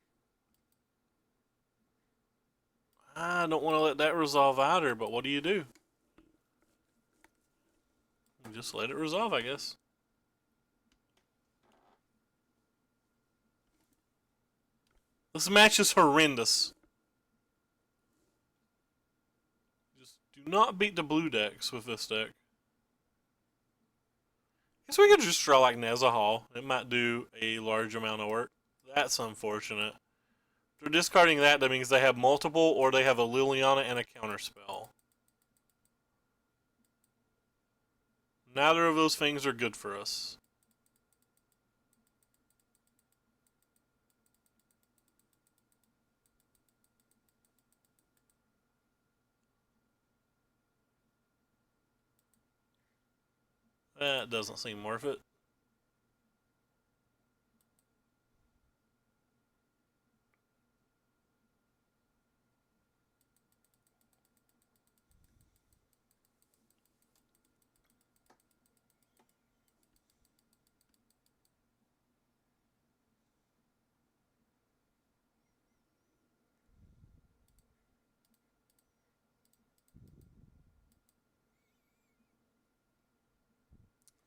[SPEAKER 1] I don't want to let that resolve either, but what do? You just let it resolve, I guess. This match is horrendous. Just do not beat the blue decks with this deck. Guess we could just draw like Nezahal. It might do a large amount of work. That's unfortunate. If they're discarding that, that means they have multiple, or they have a Liliana and a counterspell. Neither of those things are good for us. That doesn't seem worth it.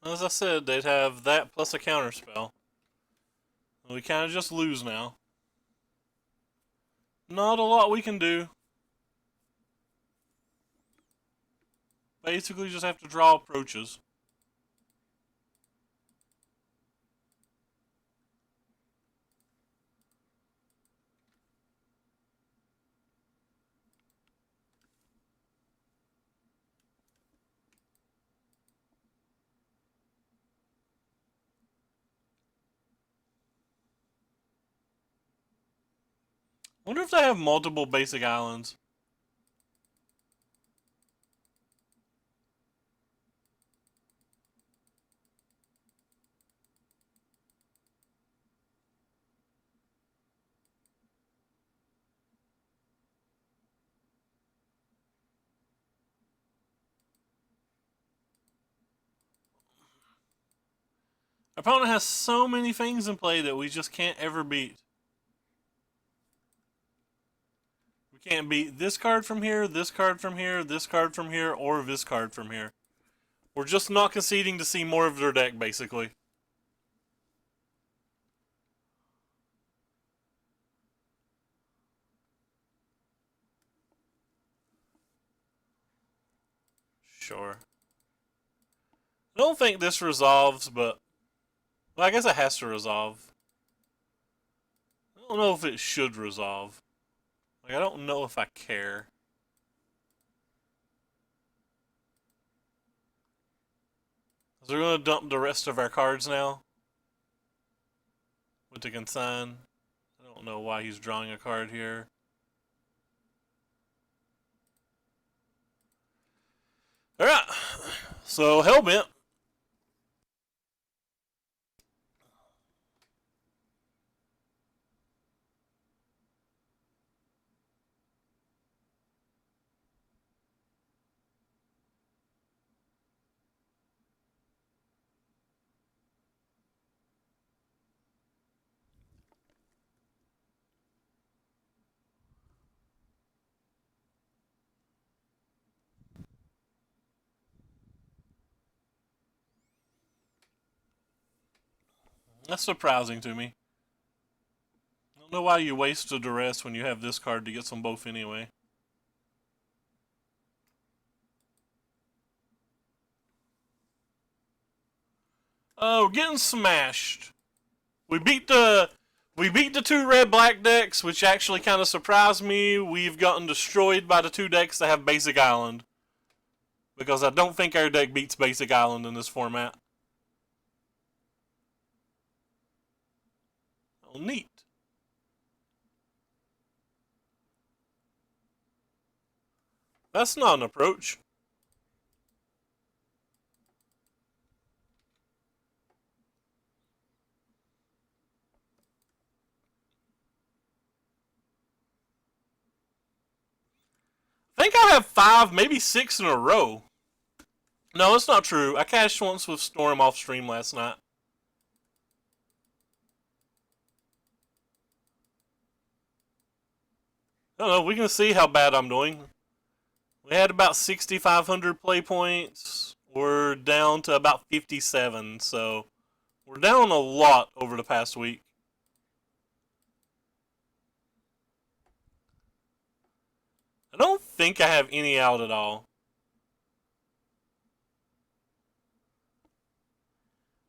[SPEAKER 1] As I said, they'd have that plus a counterspell. We kind of just lose now. Not a lot we can do. Basically just have to draw approaches. Wonder if they have multiple basic islands. Our opponent has so many things in play that we just can't ever beat. We can't beat this card from here, this card from here, this card from here, or this card from here. We're just not conceding to see more of their deck, basically. Sure. I don't think this resolves, but... Well, I guess it has to resolve. I don't know if it should resolve. Like, I don't know if I care. So we're going to dump the rest of our cards now. With the consign. I don't know why he's drawing a card here. Alright. So, Hellbent. That's surprising to me. I don't know why you waste a duress when you have this card to get them both anyway. Oh, getting smashed. We beat the two red black decks, which actually kind of surprised me. We've gotten destroyed by the two decks that have basic island. Because I don't think our deck beats basic island in this format. Oh, neat. That's not an approach. think I have 5, maybe 6 in a row. No, that's not true. I cashed once with Storm off stream last night. I don't know, we can see how bad I'm doing. We had about 6,500 play points. We're down to about 57, so we're down a lot over the past week. I don't think I have any out at all.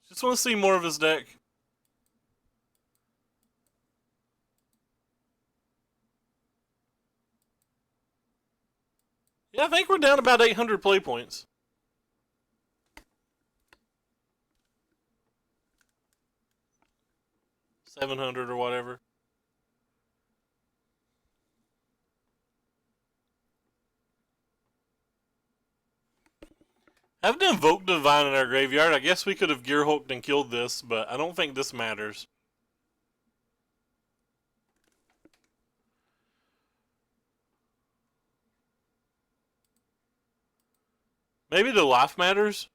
[SPEAKER 1] Just want to see more of his deck. Yeah, I think we're down about 800 play points. $700 or whatever. I have to invoke Divine in our graveyard. I guess we could have Gear Hulked and killed this, but I don't think this matters. Maybe the life matters?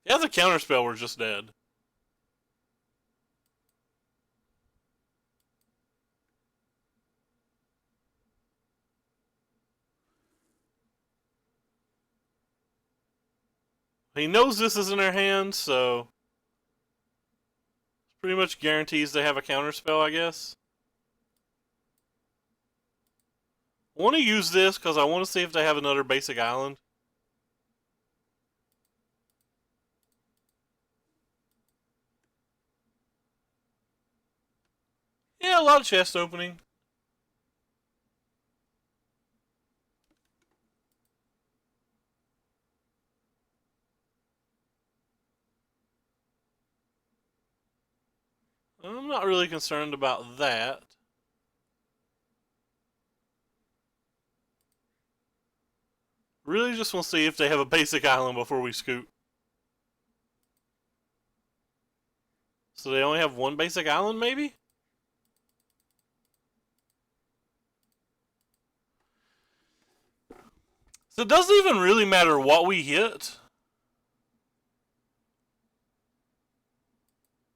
[SPEAKER 1] If he has a counterspell, we're just dead. He knows this is in our hand, so pretty much guarantees they have a counterspell, I guess. I want to use this because I want to see if they have another basic island. Yeah, a lot of chest opening. I'm not really concerned about that. Really just want to see if they have a basic island before we scoot. So they only have one basic island, maybe? So it doesn't even really matter what we hit,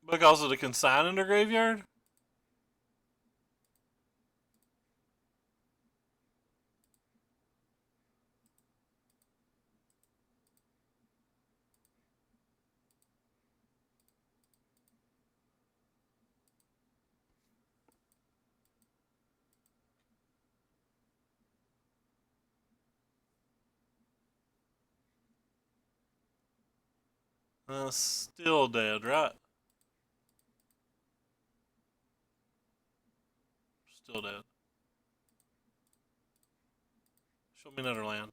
[SPEAKER 1] because of the consign in the graveyard? Still dead, right? Still dead. Show me another land.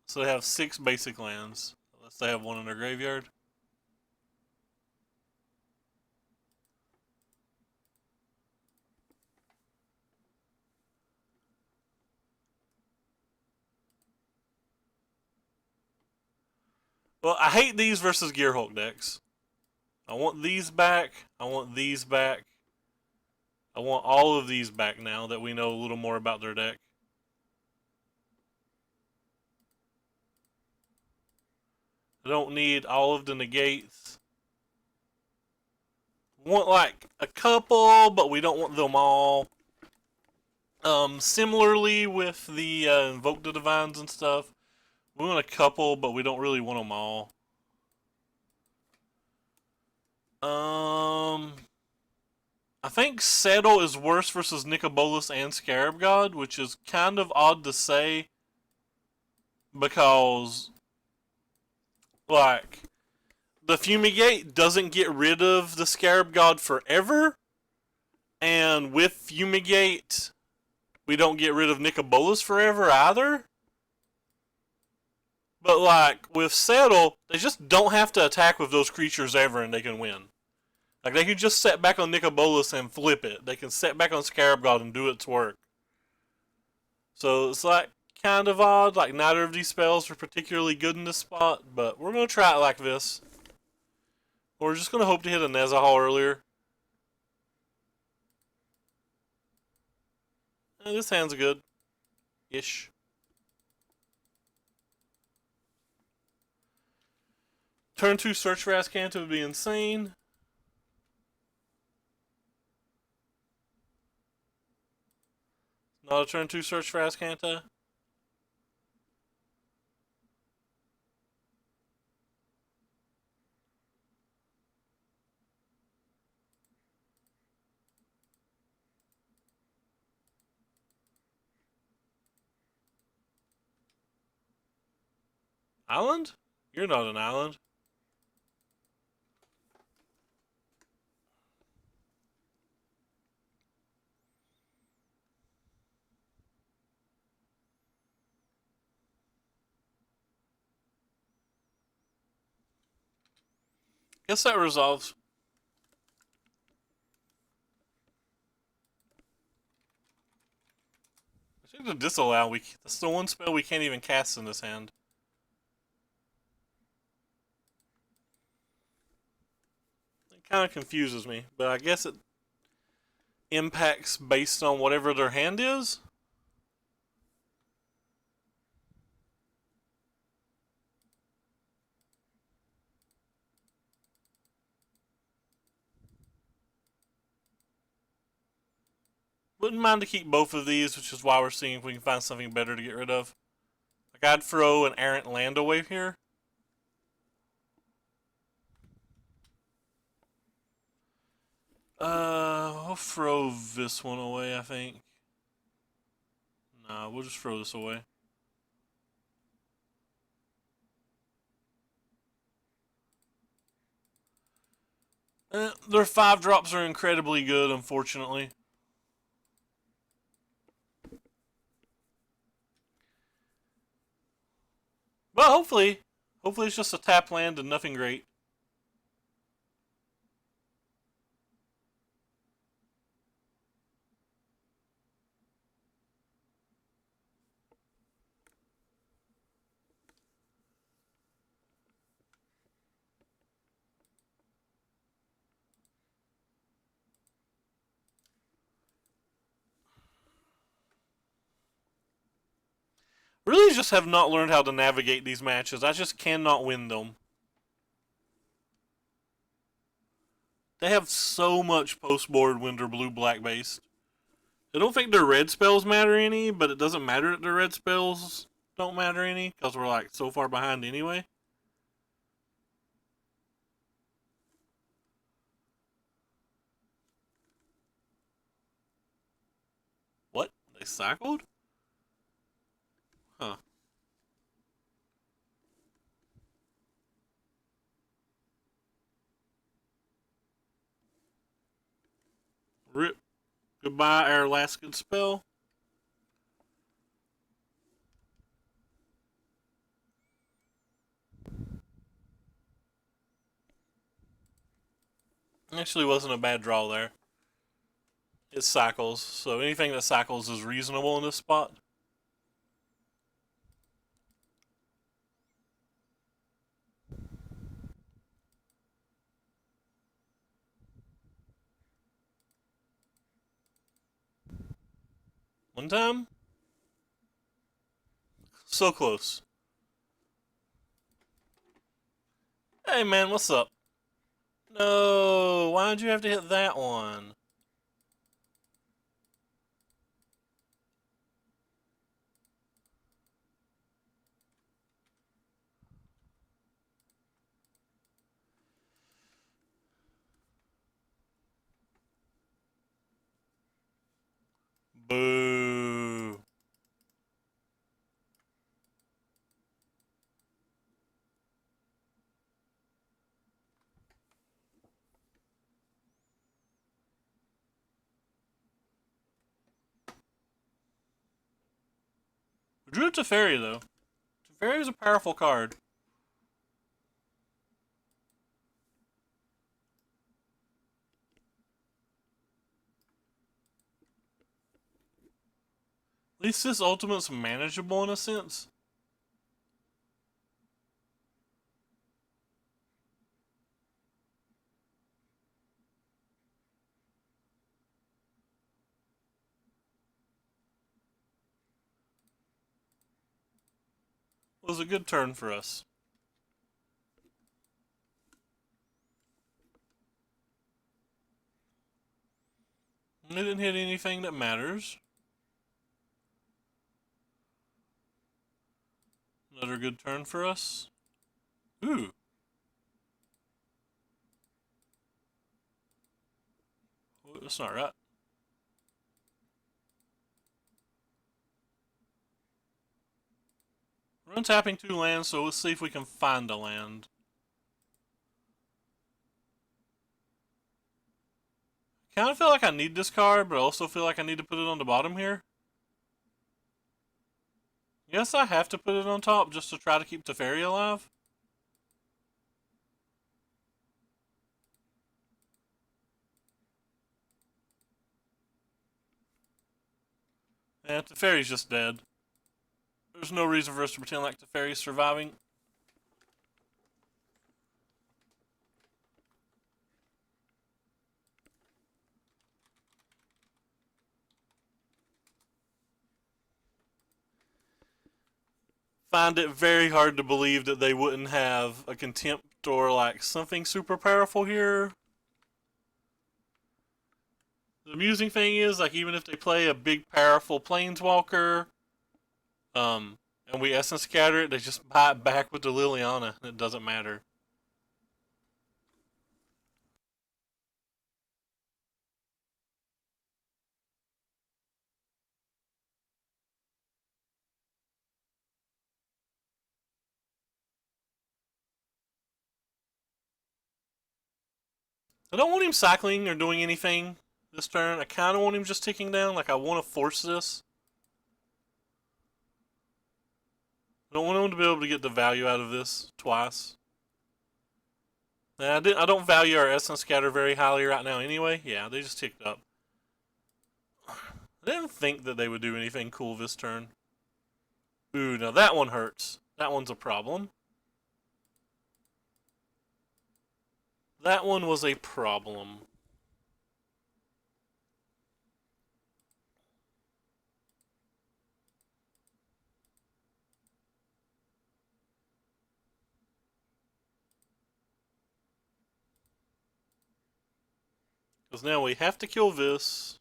[SPEAKER 1] So they have 6 basic lands, unless they have one in their graveyard. Well, I hate these versus Gear Hulk decks. I want these back. I want these back. I want all of these back now that we know a little more about their deck. I don't need all of the negates. Want like a couple, but we don't want them all. Similarly with the Invoke the Divines and stuff, we want a couple, but we don't really want them all. I think Settle is worse versus Nicobolus and Scarab God, which is kind of odd to say, because, like, the Fumigate doesn't get rid of the Scarab God forever, and with Fumigate, we don't get rid of Nicobolus forever either. But, like, with Settle, they just don't have to attack with those creatures ever and they can win. Like, they can just set back on Nicobolus and flip it. They can set back on Scarab God and do its work. So it's like kind of odd. Like neither of these spells are particularly good in this spot, but we're gonna try it like this. We're just gonna hope to hit a Nezahal earlier. This hand's good. Ish. Turn 2 search for Ascanta would be insane. Not a turn 2 search for Ascanta. Island? You're not an island. Guess that resolves. I think the disallow, that's the one spell we can't even cast in this hand. It kind of confuses me, but I guess it impacts based on whatever their hand is. Wouldn't mind to keep both of these, which is why we're seeing if we can find something better to get rid of. Like I'd throw an errant land away here. I'll throw this one away, I think. Nah, we'll just throw this away. Their 5-drops are incredibly good, unfortunately. But hopefully it's just a tap land and nothing great. Really just have not learned how to navigate these matches. I just cannot win them. They have so much post-board when they're blue-black based. I don't think their red spells matter any, but it doesn't matter that their red spells don't matter any, because we're like so far behind anyway. What? They cycled? Huh. Rip. Goodbye, our last good spell. Actually wasn't a bad draw there. It cycles, so anything that cycles is reasonable in this spot. One time? So close. Hey man, what's up? No, why did you have to hit that one? Boo. We drew Teferi though. Teferi is a powerful card. At least this ultimate's manageable in a sense. It was a good turn for us. They didn't hit anything that matters. Another good turn for us. Ooh. That's not right. We're untapping 2 lands, so let's see if we can find a land. Kind of feel like I need this card, but I also feel like I need to put it on the bottom here. Yes, I have to put it on top just to try to keep Teferi alive. Yeah, Teferi's just dead. There's no reason for us to pretend like Teferi's surviving. Find it very hard to believe that they wouldn't have a contempt or like something super powerful here. The amusing thing is, like, even if they play a big powerful planeswalker, and we essence scatter it, they just buy it back with the Liliana, and it doesn't matter. I don't want him cycling or doing anything this turn. I kind of want him just ticking down. Like, I want to force this. I don't want him to be able to get the value out of this twice. I don't value our essence scatter very highly right now anyway. Yeah, they just ticked up. I didn't think that they would do anything cool this turn. Ooh, now that one hurts. That one's a problem. That one was a problem. Because now we have to kill this.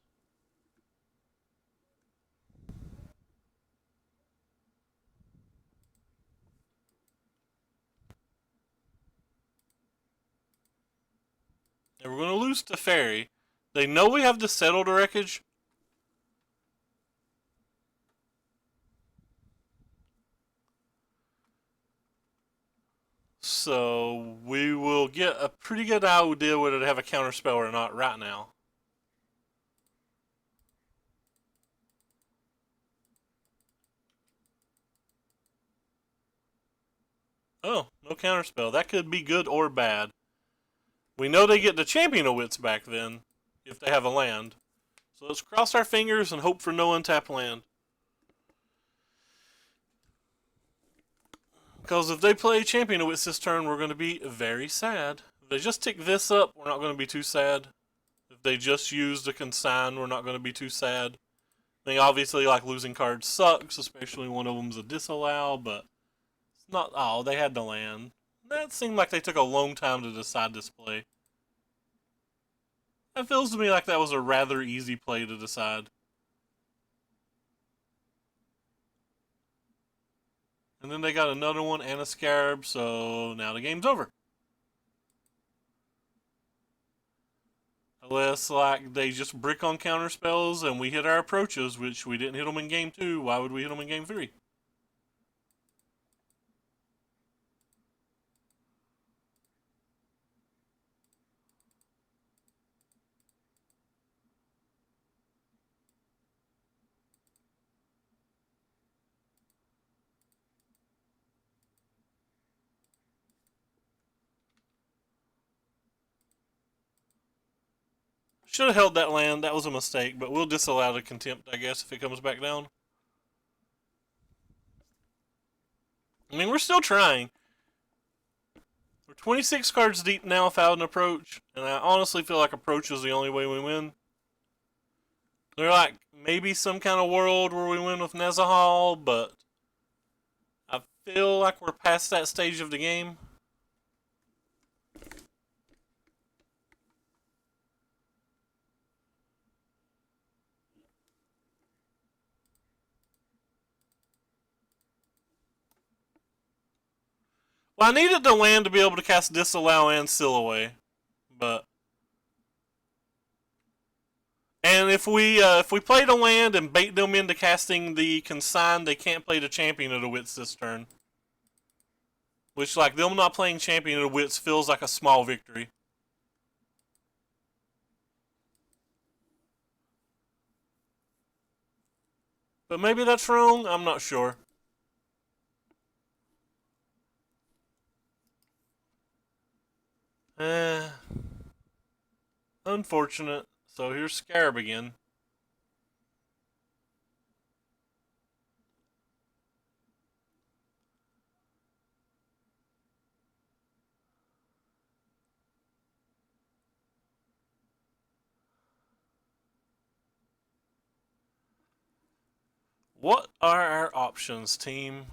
[SPEAKER 1] And we're going to lose to Fairy. They know we have the settled wreckage. So we will get a pretty good idea whether to have a counterspell or not right now. Oh, no counterspell. That could be good or bad. We know they get the Champion of Wits back then, if they have a land. So let's cross our fingers and hope for no untapped land. Because if they play Champion of Wits this turn, we're going to be very sad. If they just tick this up, we're not going to be too sad. If they just use the consign, we're not going to be too sad. I mean, obviously, like, losing cards sucks, especially one of them's a disallow, but it's not. Oh, they had the land. That seemed like they took a long time to decide this play. That feels to me like that was a rather easy play to decide. And then they got another one and a Scarab, so now the game's over. Unless, like, they just brick on counter spells and we hit our approaches, which we didn't hit them in game 2. Why would we hit them in game 3? Should have held that land. That was a mistake, but we'll disallow the contempt, I guess, if it comes back down. I mean, we're still trying. We're 26 cards deep now without an approach, and I honestly feel like approach is the only way we win. They're like, maybe some kind of world where we win with Nezahal, but I feel like we're past that stage of the game. Well, I needed the land to be able to cast Disallow and Seal Away, but and if we play the land and bait them into casting the Consign, they can't play the Champion of the Wits this turn. Which, like, them not playing Champion of the Wits feels like a small victory. But maybe that's wrong, I'm not sure. Eh, unfortunate. So here's Scarab again. What are our options, team?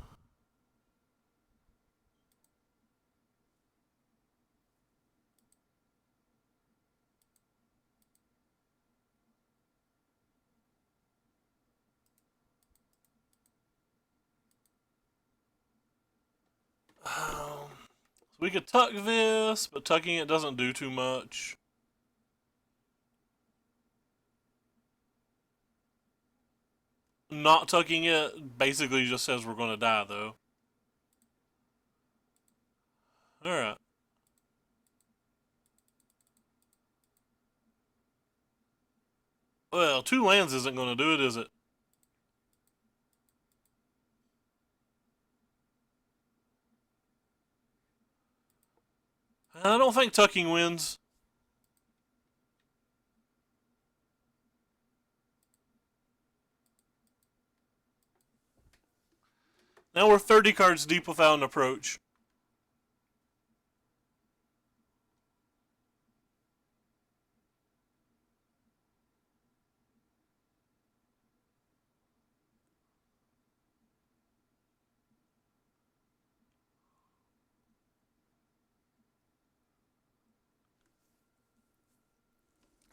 [SPEAKER 1] We could tuck this, but tucking it doesn't do too much. Not tucking it basically just says we're going to die, though. Alright. Well, 2 lands isn't going to do it, is it? I don't think tucking wins. Now we're 30 cards deep without an approach.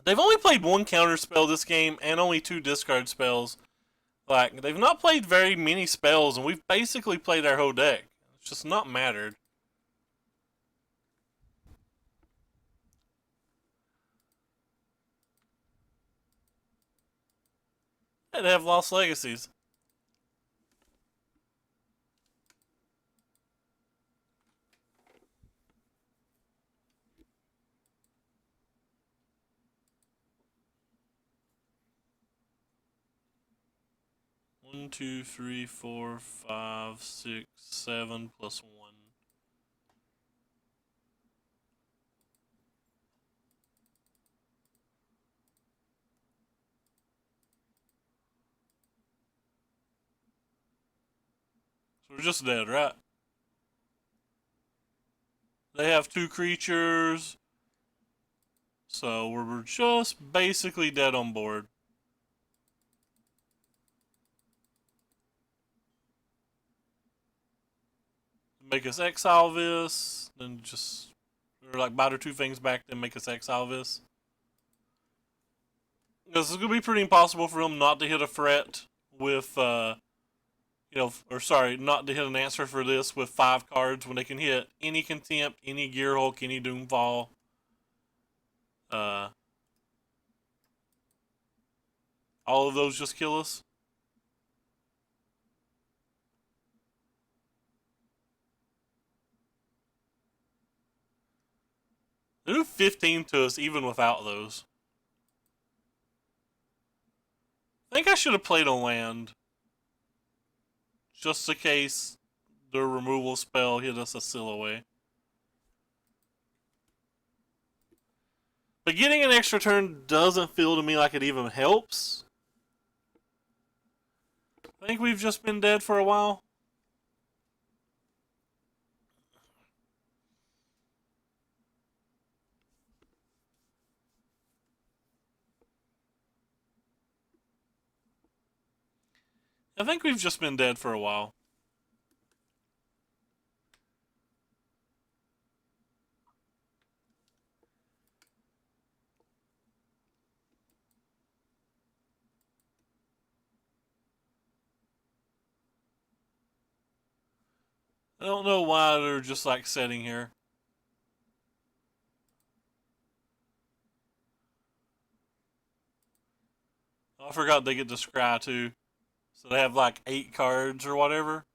[SPEAKER 1] They've only played 1 counter spell this game and only 2 discard spells. Like, they've not played very many spells, and we've basically played our whole deck. It's just not mattered. They have Lost Legacies. One, two, three, 4, 5, 6, 7 plus 1. So we're just dead, right? They have 2 creatures. So we're just basically dead on board. Make us exile this, then just, or like batter 2 things back, then make us exile this. Because it's going to be pretty impossible for them not to hit a threat with, or sorry, not to hit an answer for this with 5 cards when they can hit any Contempt, any Gearhulk, any Doomfall. All of those just kill us. They do 15 to us even without those. I think I should have played a land. Just in case the removal spell hit us a Seal Away. But getting an extra turn doesn't feel to me like it even helps. I think we've just been dead for a while. I think we've just been dead for a while. I don't know why they're just like sitting here. Oh, I forgot they get to scry too. So they have like 8 cards or whatever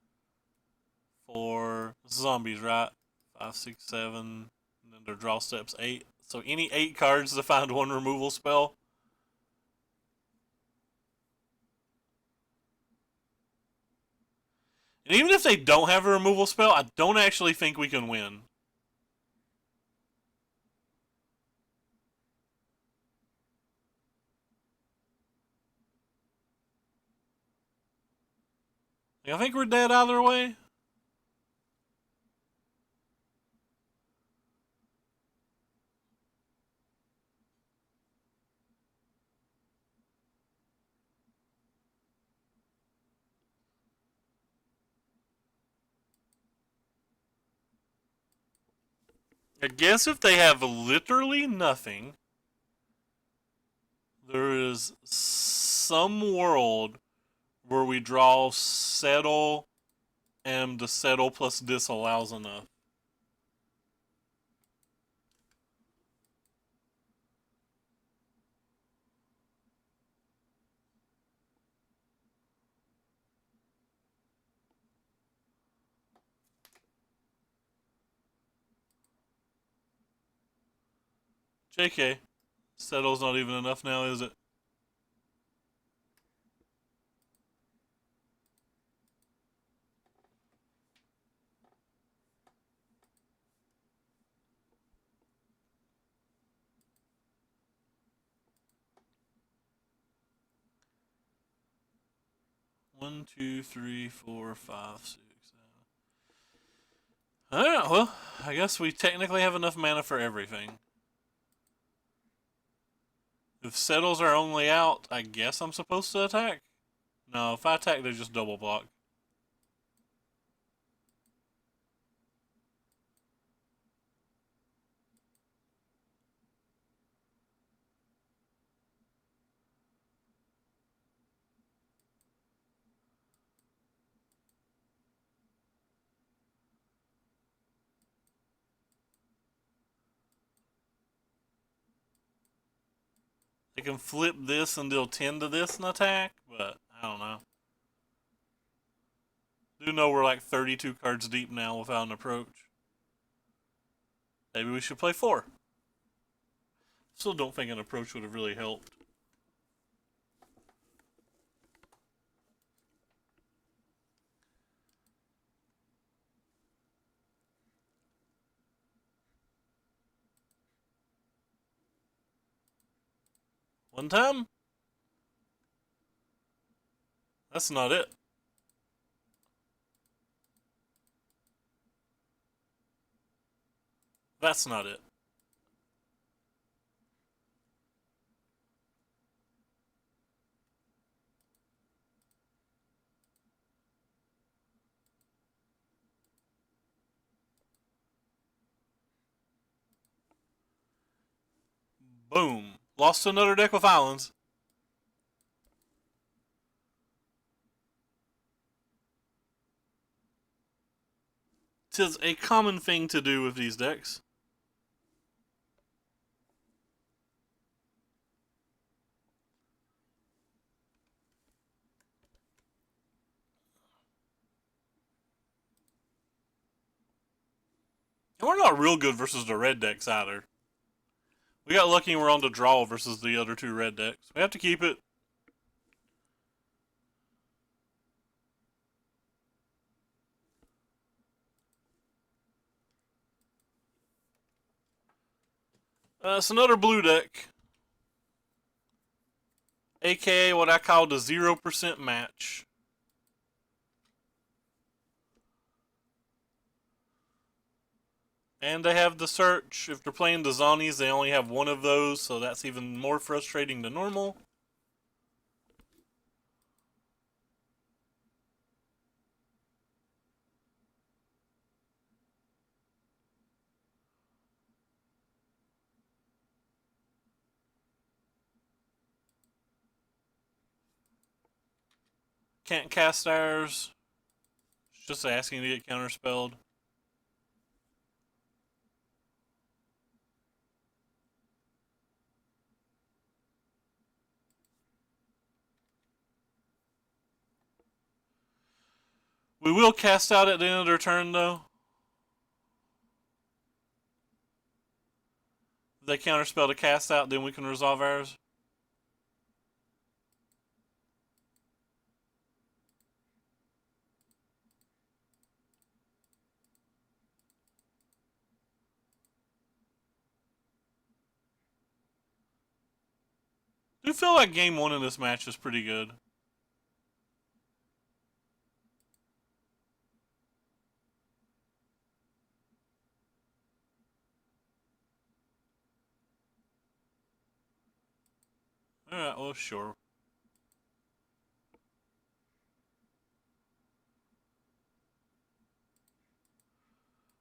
[SPEAKER 1] for zombies, right? 5, 6, 7, and then their draw steps 8. So any 8 cards to find one removal spell. And even if they don't have a removal spell, I don't actually think we can win. I think we're dead either way. I guess if they have literally nothing, there is some world where we draw settle and the settle plus disallows enough. JK, settle's not even enough now, is it? One, two, three, four, five, 6, 7. Alright, well, I guess we technically have enough mana for everything. If settles are only out, I guess I'm supposed to attack? No, if I attack, they just double block. They can flip this and deal 10 to this and attack, but I don't know. Do know we're like 32 cards deep now without an approach. Maybe we should play 4. Still don't think an approach would have really helped. One time? That's not it. That's not it. Boom. Lost to another deck with islands. Tis a common thing to do with these decks. And we're not real good versus the red decks either. We got lucky and we're on the draw versus the other 2 red decks. We have to keep it. It's another blue deck. AKA what I call the 0% match. And they have the search. If they're playing the Zonies, they only have one of those, so that's even more frustrating than normal. Can't cast ours. It's just asking to get counterspelled. We will cast out at the end of their turn, though. If they counterspell to cast out, then we can resolve ours. I do feel like game one in this match is pretty good. Alright, well, sure.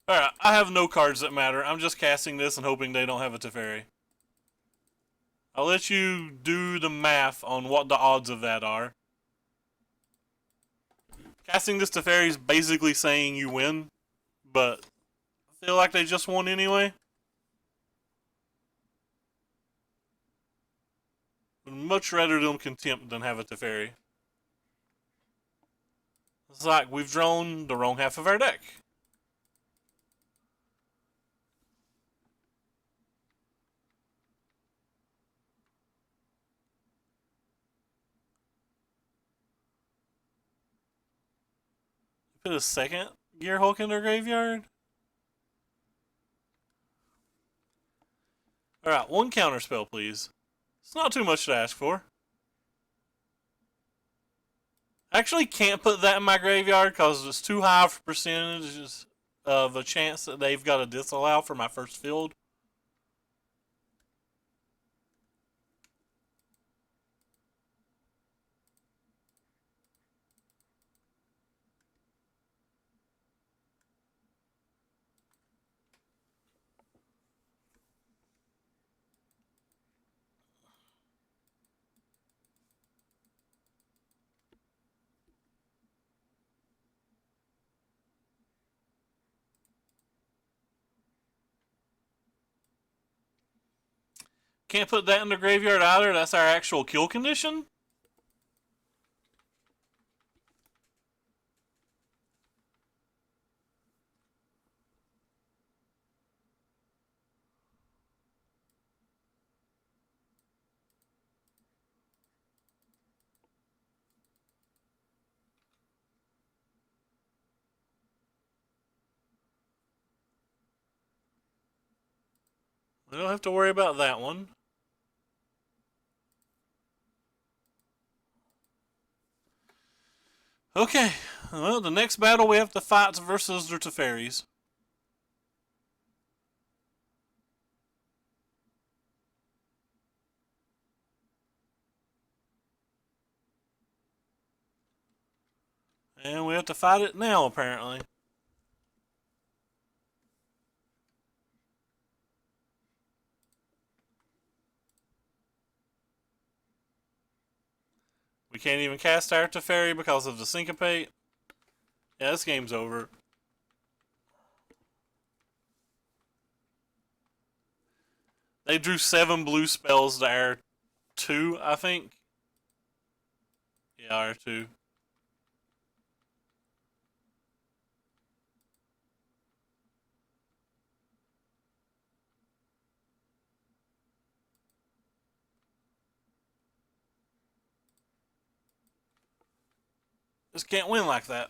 [SPEAKER 1] Alright, I have no cards that matter. I'm just casting this and hoping they don't have a Teferi. I'll let you do the math on what the odds of that are. Casting this Teferi is basically saying you win, but I feel like they just won anyway. Would much rather them contempt than have a Teferi. It's like we've drawn the wrong half of our deck. Put a second Gear Hulk in their graveyard? Alright, one counter spell, please. It's not too much to ask for. I actually can't put that in my graveyard because it's too high for percentages of a chance that they've got to disallow for my first field. Can't put that in the graveyard either. That's our actual kill condition. We don't have to worry about that one. Okay, well, the next battle we have to fight versus the Teferis. And we have to fight it now, apparently. We can't even cast our Teferi because of the Syncopate. Yeah, this game's over. They drew 7 blue spells to our 2, I think. Yeah, our 2. Just can't win like that.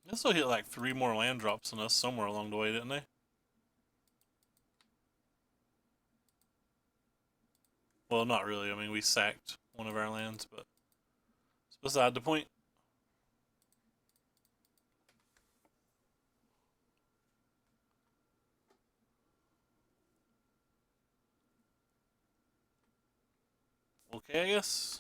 [SPEAKER 1] This will hit like 3 more land drops than us somewhere along the way, didn't they? Well, not really. I mean, we sacked one of our lands, but it's beside the point. Okay, I guess.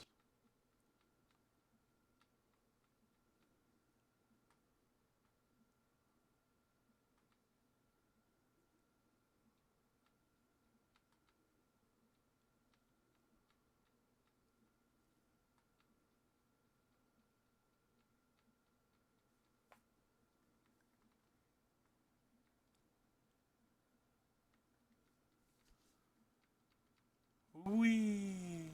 [SPEAKER 1] Wee.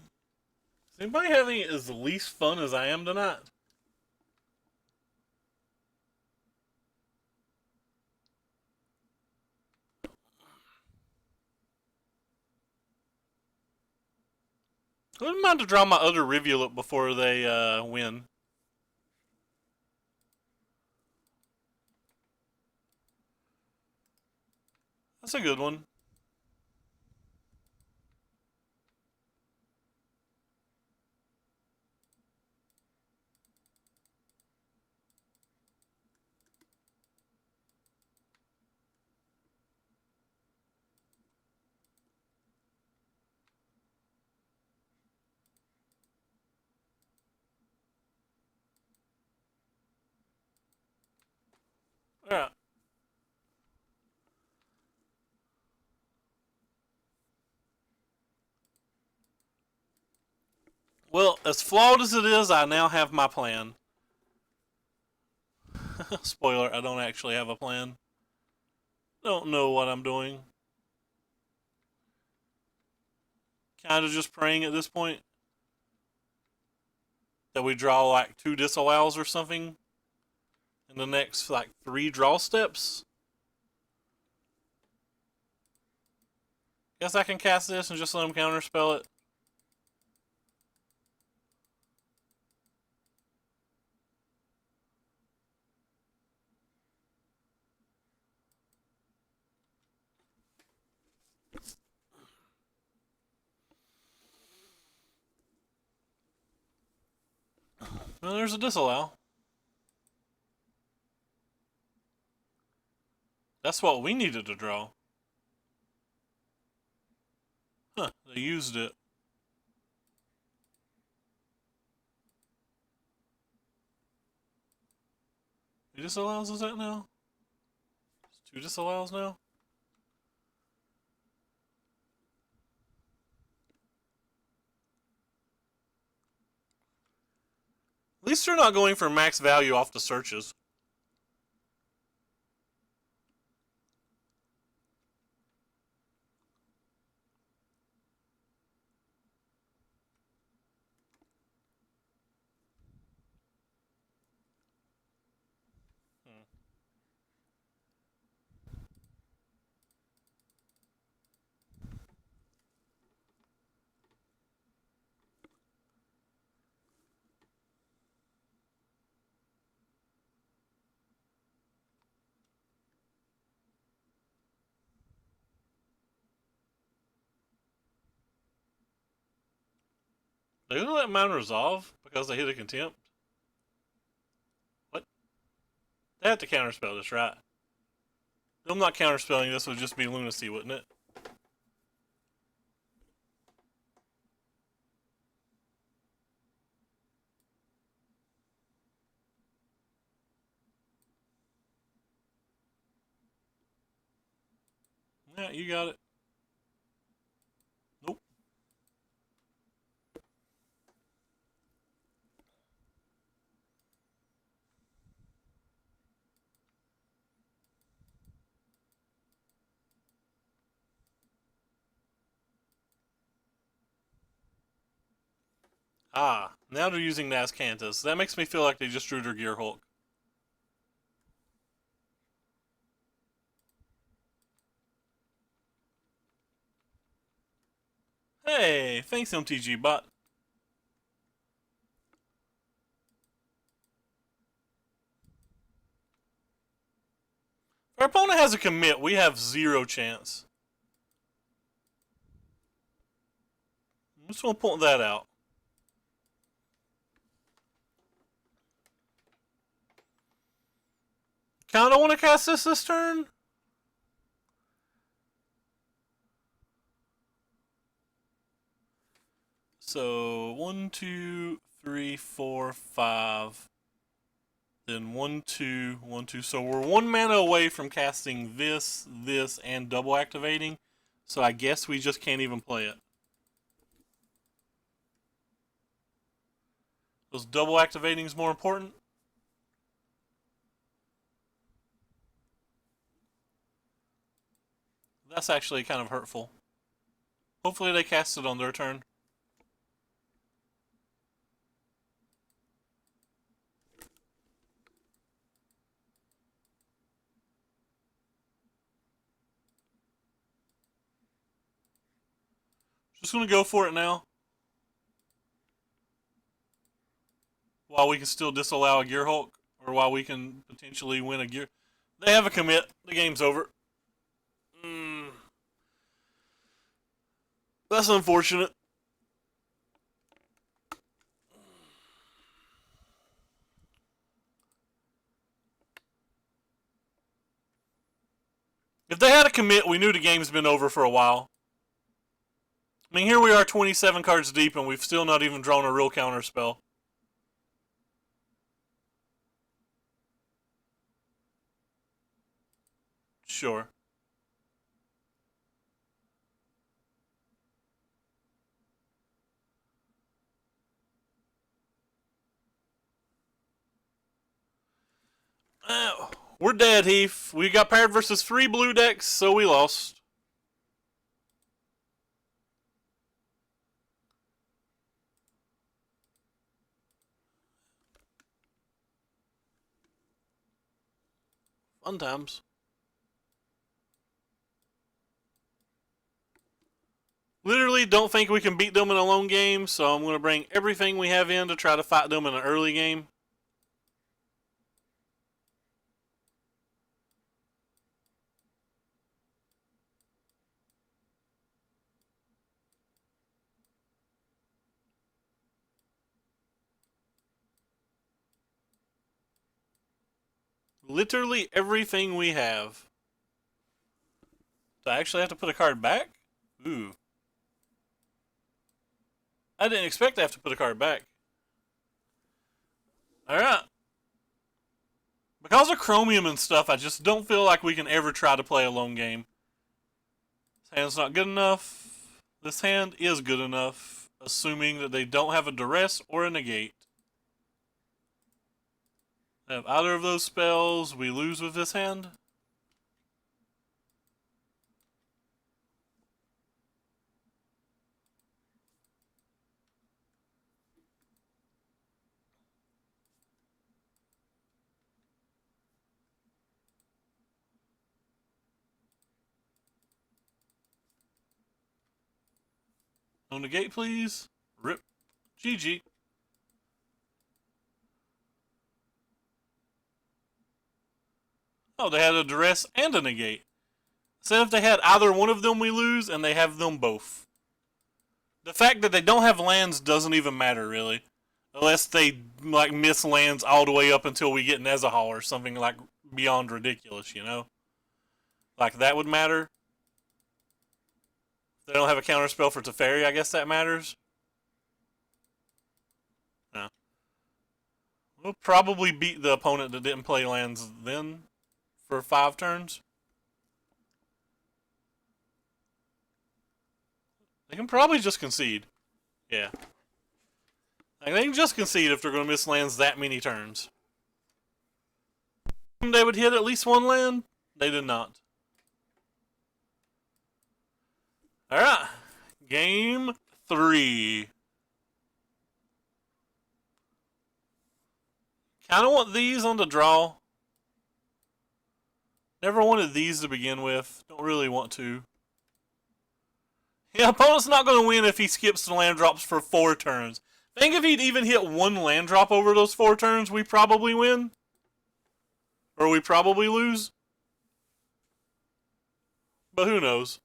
[SPEAKER 1] Is anybody having as least fun as I am tonight? I wouldn't mind to draw my other rivulet before they win. That's a good one. Alright. Well, as flawed as it is, I now have my plan. Spoiler, I don't actually have a plan. Don't know what I'm doing. Kind of just praying at this point that we draw like 2 disallows or something in the next like 3 draw steps. Guess I can cast this and just let him counterspell it. Well, there's a disallow. That's what we needed to draw. Huh, they used it. Who disallows is that now? It's 2 disallows now? At least they're not going for max value off the searches. They gonna let mine resolve because they hit a contempt? What? They have to counterspell this, right? I'm not counterspelling this, would just be lunacy, wouldn't it? Yeah, you got it. Nope. Ah, now they're using Nazcanthus. That makes me feel like they just drew their Gear Hulk. Hey, thanks MTG bot. If our opponent has a commit, we have 0 chance. I'm just gonna point that out. Kinda wanna cast this turn? So 1, 2, 3, 4, 5. Then 1, 2, 1, 2. So we're 1 mana away from casting this, and double activating. So I guess we just can't even play it. Those double activating is more important. That's actually kind of hurtful. Hopefully they cast it on their turn. Just gonna go for it now. While we can still disallow a Gear Hulk, or while we can potentially win a Gear. They have a commit. The game's over. That's unfortunate. If they had a commit, we knew the game's been over for a while. I mean, here we are 27 cards deep, and we've still not even drawn a real counter spell. Sure. We're dead, Heath. We got paired versus 3 blue decks, so we lost. Fun times. Literally don't think we can beat them in a lone game, so I'm going to bring everything we have in to try to fight them in an early game. Literally everything we have. Do I actually have to put a card back? Ooh. I didn't expect to have to put a card back. Alright. Because of Chromium and stuff, I just don't feel like we can ever try to play a lone game. This hand's not good enough. This hand is good enough, assuming that they don't have a duress or a negate. If either of those spells, we lose with this hand. No negate, please. Rip. GG. Oh, they had a duress and a negate. Instead, if they had either one of them, we lose, and they have them both. The fact that they don't have lands doesn't even matter, really. Unless they, like, miss lands all the way up until we get Nezahal or something, like, beyond ridiculous, you know? Like, that would matter. If they don't have a counterspell for Teferi, I guess that matters. No. We'll probably beat the opponent that didn't play lands then for 5 turns. They can probably just concede. Yeah. Like, they can just concede if they're going to miss lands that many turns. They would hit at least 1 land. They did not. Alright. Game 3. Kind of want these on the draw. Never wanted these to begin with. Don't really want to. Yeah, opponent's not going to win if he skips the land drops for 4 turns. I think if he'd even hit 1 land drop over those 4 turns, we probably win. Or we probably lose. But who knows.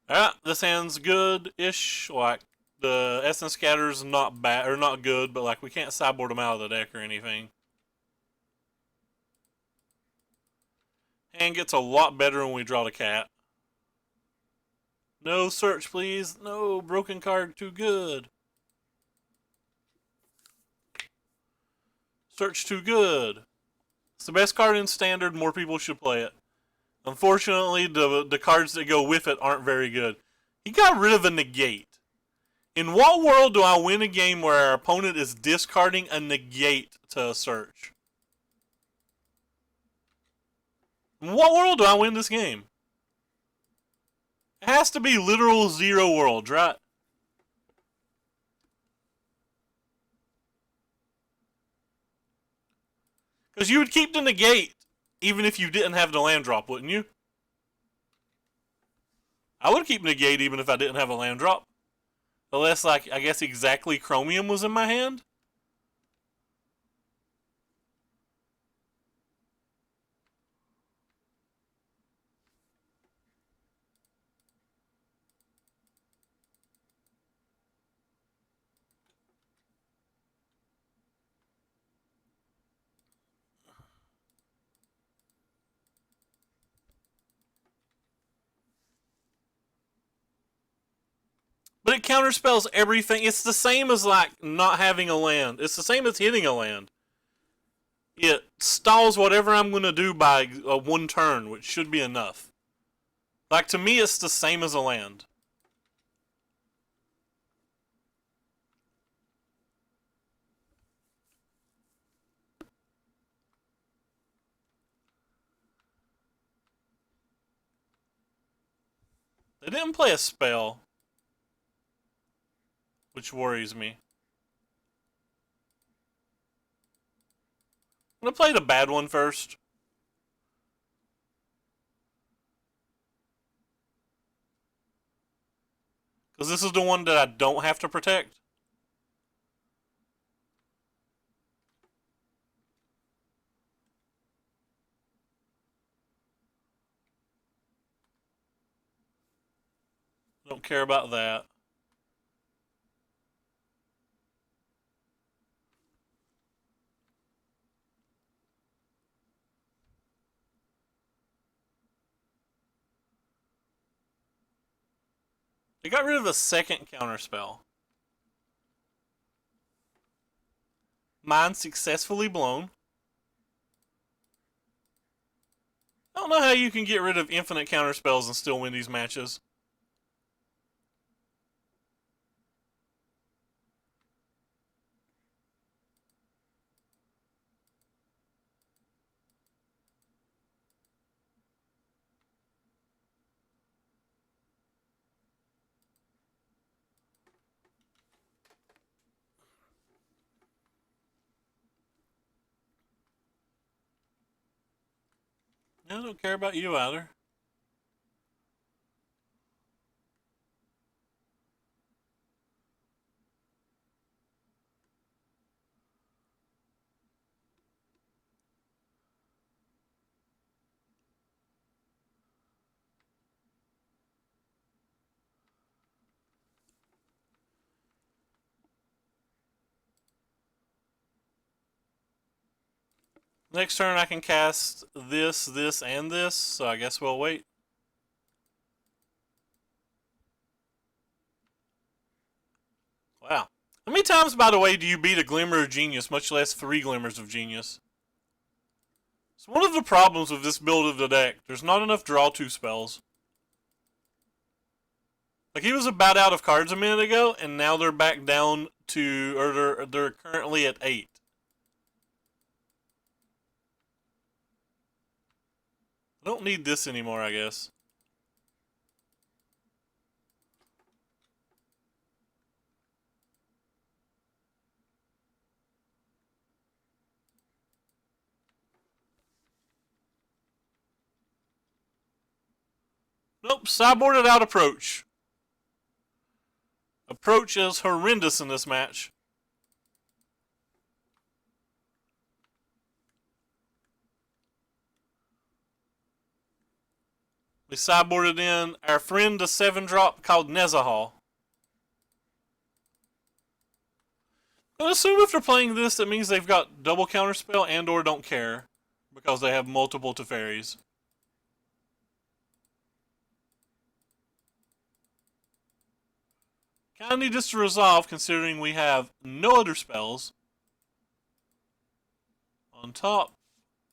[SPEAKER 1] Alright, this hand's good-ish. Like, the Essence Scatter's not bad, or not good, but like, we can't sideboard them out of the deck or anything. Hand gets a lot better when we draw the cat. No search, please. No, broken card, too good. Search, too good. It's the best card in Standard. More people should play it. Unfortunately, the cards that go with it aren't very good. He got rid of a negate. In what world do I win a game where our opponent is discarding a negate to a search? In what world do I win this game? It has to be literal zero worlds, right? Because you would keep the negate even if you didn't have the land drop, wouldn't you? I would keep negate even if I didn't have a land drop. Unless, like, I guess exactly Chromium was in my hand. But it counterspells everything. It's the same as, like, not having a land. It's the same as hitting a land. It stalls whatever I'm going to do by one turn, which should be enough. Like, to me, it's the same as a land. They didn't play a spell, which worries me. I'm going to play the bad one first. Because this is the one that I don't have to protect. Don't care about that. They got rid of a second counterspell. Mind successfully blown. I don't know how you can get rid of infinite counterspells and still win these matches. I don't care about you either. Next turn I can cast this, this, and this, so I guess we'll wait. Wow. How many times, by the way, do you beat a Glimmer of Genius, much less 3 Glimmers of Genius? It's one of the problems with this build of the deck. There's not enough draw 2 spells. Like, he was about out of cards a minute ago, and now they're back down to, or they're currently at 8. I don't need this anymore, I guess. Nope, sideboarded out approach. Approach is horrendous in this match. We sideboarded in our friend the 7-drop called Nezahal. I assume if they're playing this, that means they've got double counterspell and or don't care. Because they have multiple Teferis. Kind of need this to resolve considering we have no other spells. On top,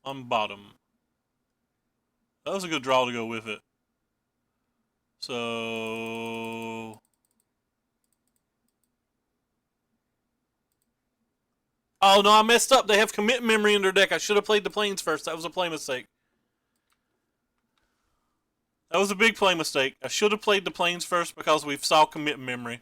[SPEAKER 1] on bottom. That was a good draw to go with it. So... Oh no, I messed up. They have commit memory in their deck. I should have played the planes first. That was a play mistake. That was a big play mistake. I should have played the planes first because we saw commit memory.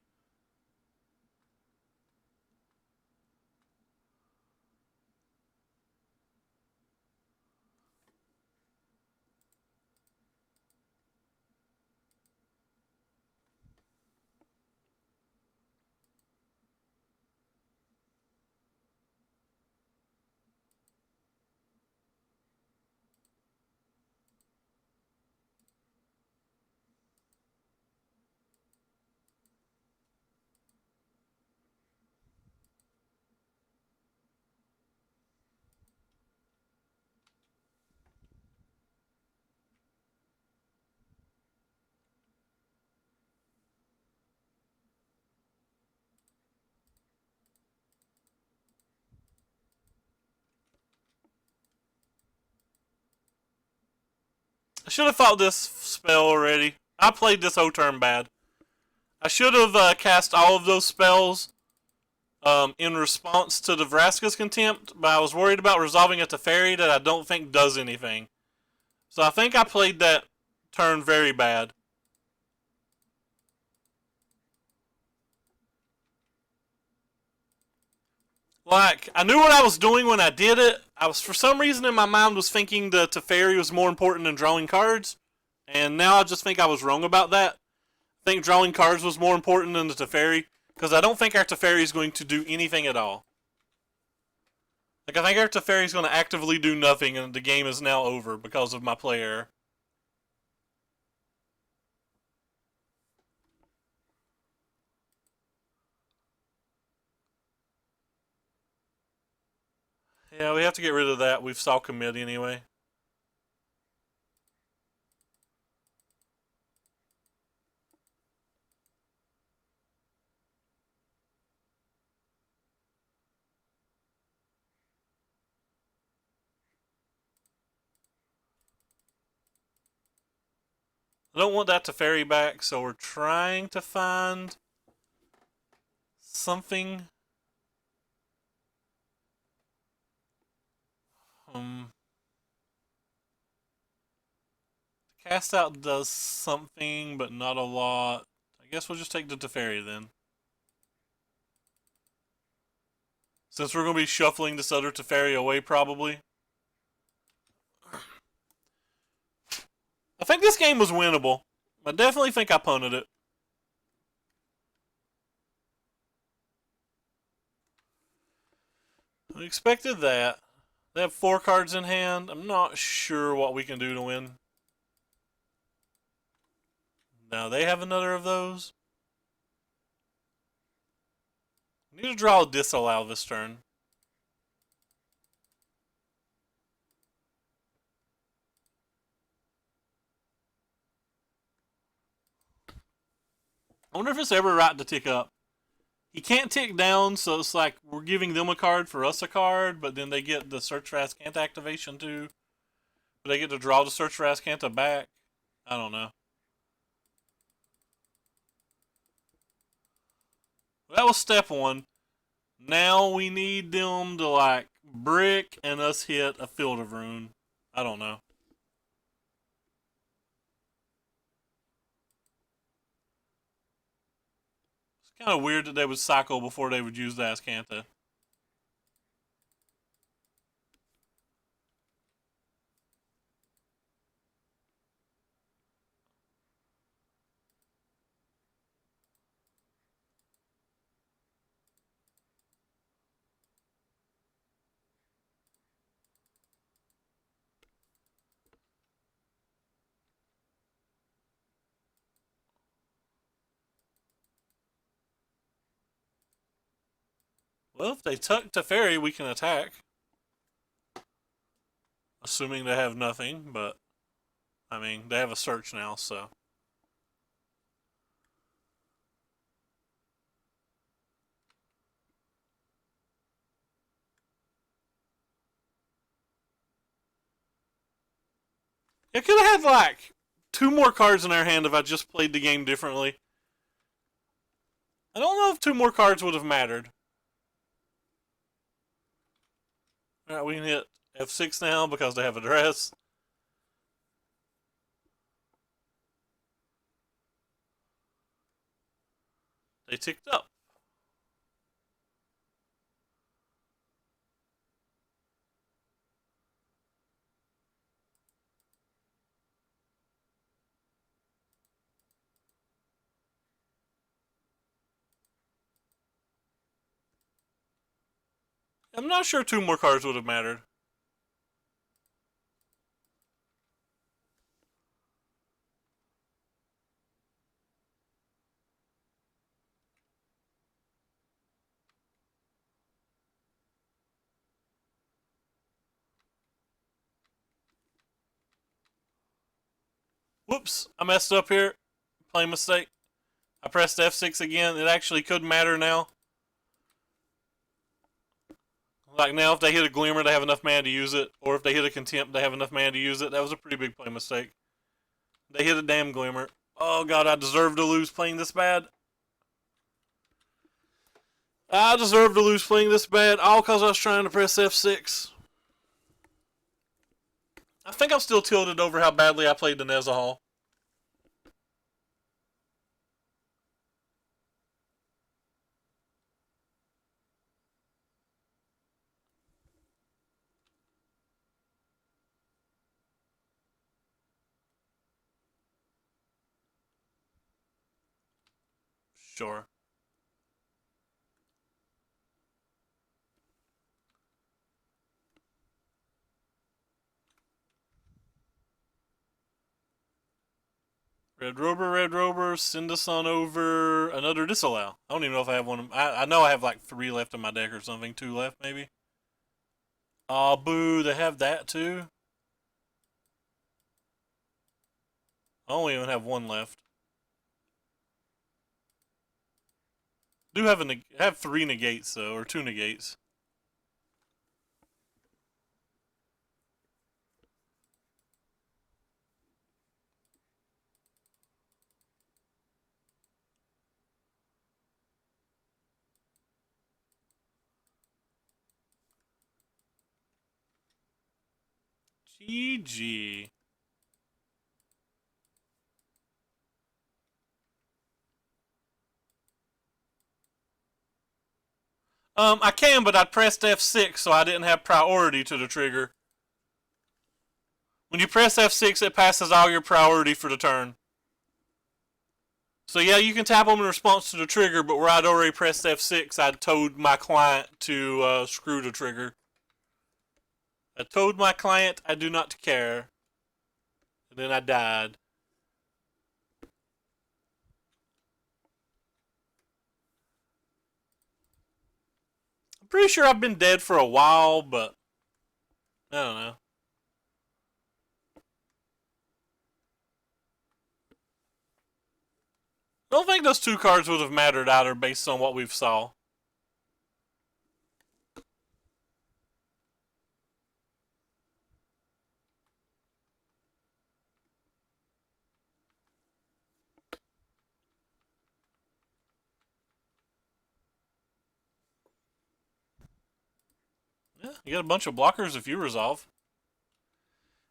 [SPEAKER 1] I should have fought this spell already. I played this O-turn bad. I should have cast all of those spells in response to the Vraska's Contempt, but I was worried about resolving a Teferi that I don't think does anything. So I think I played that turn very bad. Like, I knew what I was doing when I did it. I was, for some reason in my mind, was thinking the Teferi was more important than drawing cards. And now I just think I was wrong about that. I think drawing cards was more important than the Teferi. Because I don't think our Teferi is going to do anything at all. Like, I think our Teferi is going to actively do nothing, and the game is now over because of my play error. Yeah, we have to get rid of that. We've saw commit anyway. I don't want that Teferi back, so we're trying to find something. Cast out does something, but not a lot. I guess we'll just take the Teferi then. Since we're going to be shuffling this other Teferi away, probably. I think this game was winnable. I definitely think I punted it. I expected that. They have 4 cards in hand. I'm not sure what we can do to win. Now they have another of those. I need to draw a disallow this turn. I wonder if it's ever right to tick up. He can't tick down, so it's like we're giving them a card for us a card, but then they get the Search for Azcanta activation too. But they get to draw the Search for Azcanta back. I don't know. That was step 1. Now we need them to like brick and us hit a Field of Ruin. I don't know. It's kind of weird that they would cycle before they would use the Azcanta. Well, if they tuck Teferi, we can attack. Assuming they have nothing, but I mean, they have a search now, so. It could have had like 2 more cards in our hand if I just played the game differently. I don't know if 2 more cards would have mattered. Alright, we can hit F6 now because they have address. They ticked up. I'm not sure 2 more cards would have mattered. Whoops, I messed up here. Plain mistake. I pressed F6 again. It actually could matter now. Like now, if they hit a Glimmer, they have enough mana to use it. Or if they hit a Contempt, they have enough mana to use it. That was a pretty big play mistake. They hit a damn Glimmer. Oh god, I deserve to lose playing this bad. I deserve to lose playing this bad, all because I was trying to press F6. I think I'm still tilted over how badly I played the Nezahal. Sure. Red Rober, send us on over another Disallow. I don't even know if I have one. I know I have like 3 left in my deck or something. 2 left, maybe. Aw, boo, they have that too? I only even have 1 left. Do have 3 negates though, or 2 negates. GG. I can, but I pressed F6, so I didn't have priority to the trigger. When you press F6, it passes all your priority for the turn. So yeah, you can tap them in response to the trigger, but where I'd already pressed F6, I told my client to screw the trigger. I told my client I do not care. And then I died. I'm pretty sure I've been dead for a while, but I don't know. I don't think those 2 cards would have mattered either based on what we've saw. Yeah, you got a bunch of blockers if you resolve.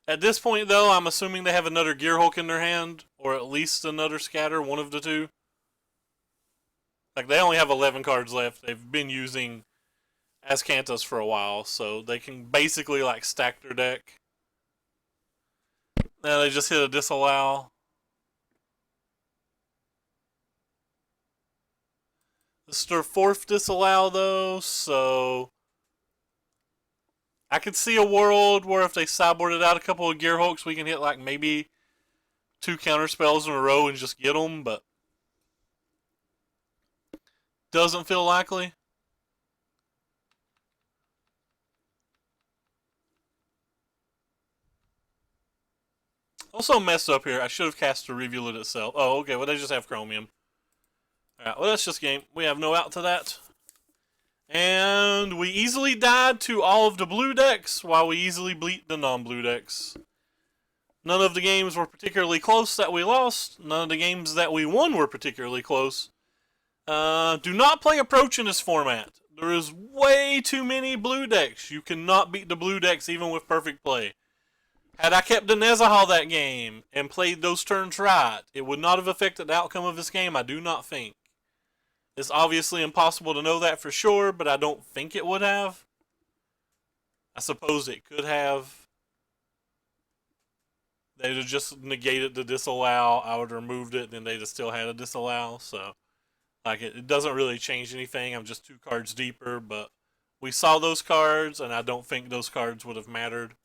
[SPEAKER 1] At this point, though, I'm assuming they have another Gearhulk in their hand, or at least another Scatter, one of the 2. Like, they only have 11 cards left. They've been using Azcanthus for a while, so they can basically, like, stack their deck. Now they just hit a Disallow. This is their 4th Disallow, though, so I could see a world where if they sideboarded out a couple of Gearhulks, we can hit, like, maybe 2 counter spells in a row and just get them, but doesn't feel likely. Also messed up here. I should have cast the Rivulet itself. Oh, okay. Well, they just have Chromium. Alright, well, that's just game. We have no out to that. And we easily died to all of the blue decks, while we easily beat the non-blue decks. None of the games were particularly close that we lost. None of the games that we won were particularly close. Do not play Approach in this format. There is way too many blue decks. You cannot beat the blue decks even with perfect play. Had I kept the Nezahal that game and played those turns right, it would not have affected the outcome of this game, I do not think. It's obviously impossible to know that for sure, but I don't think it would have. I suppose it could have. They'd have just negated the disallow. I would have removed it, then they'd have still had a disallow. So, like, it doesn't really change anything. I'm just 2 cards deeper, but we saw those cards, and I don't think those cards would have mattered.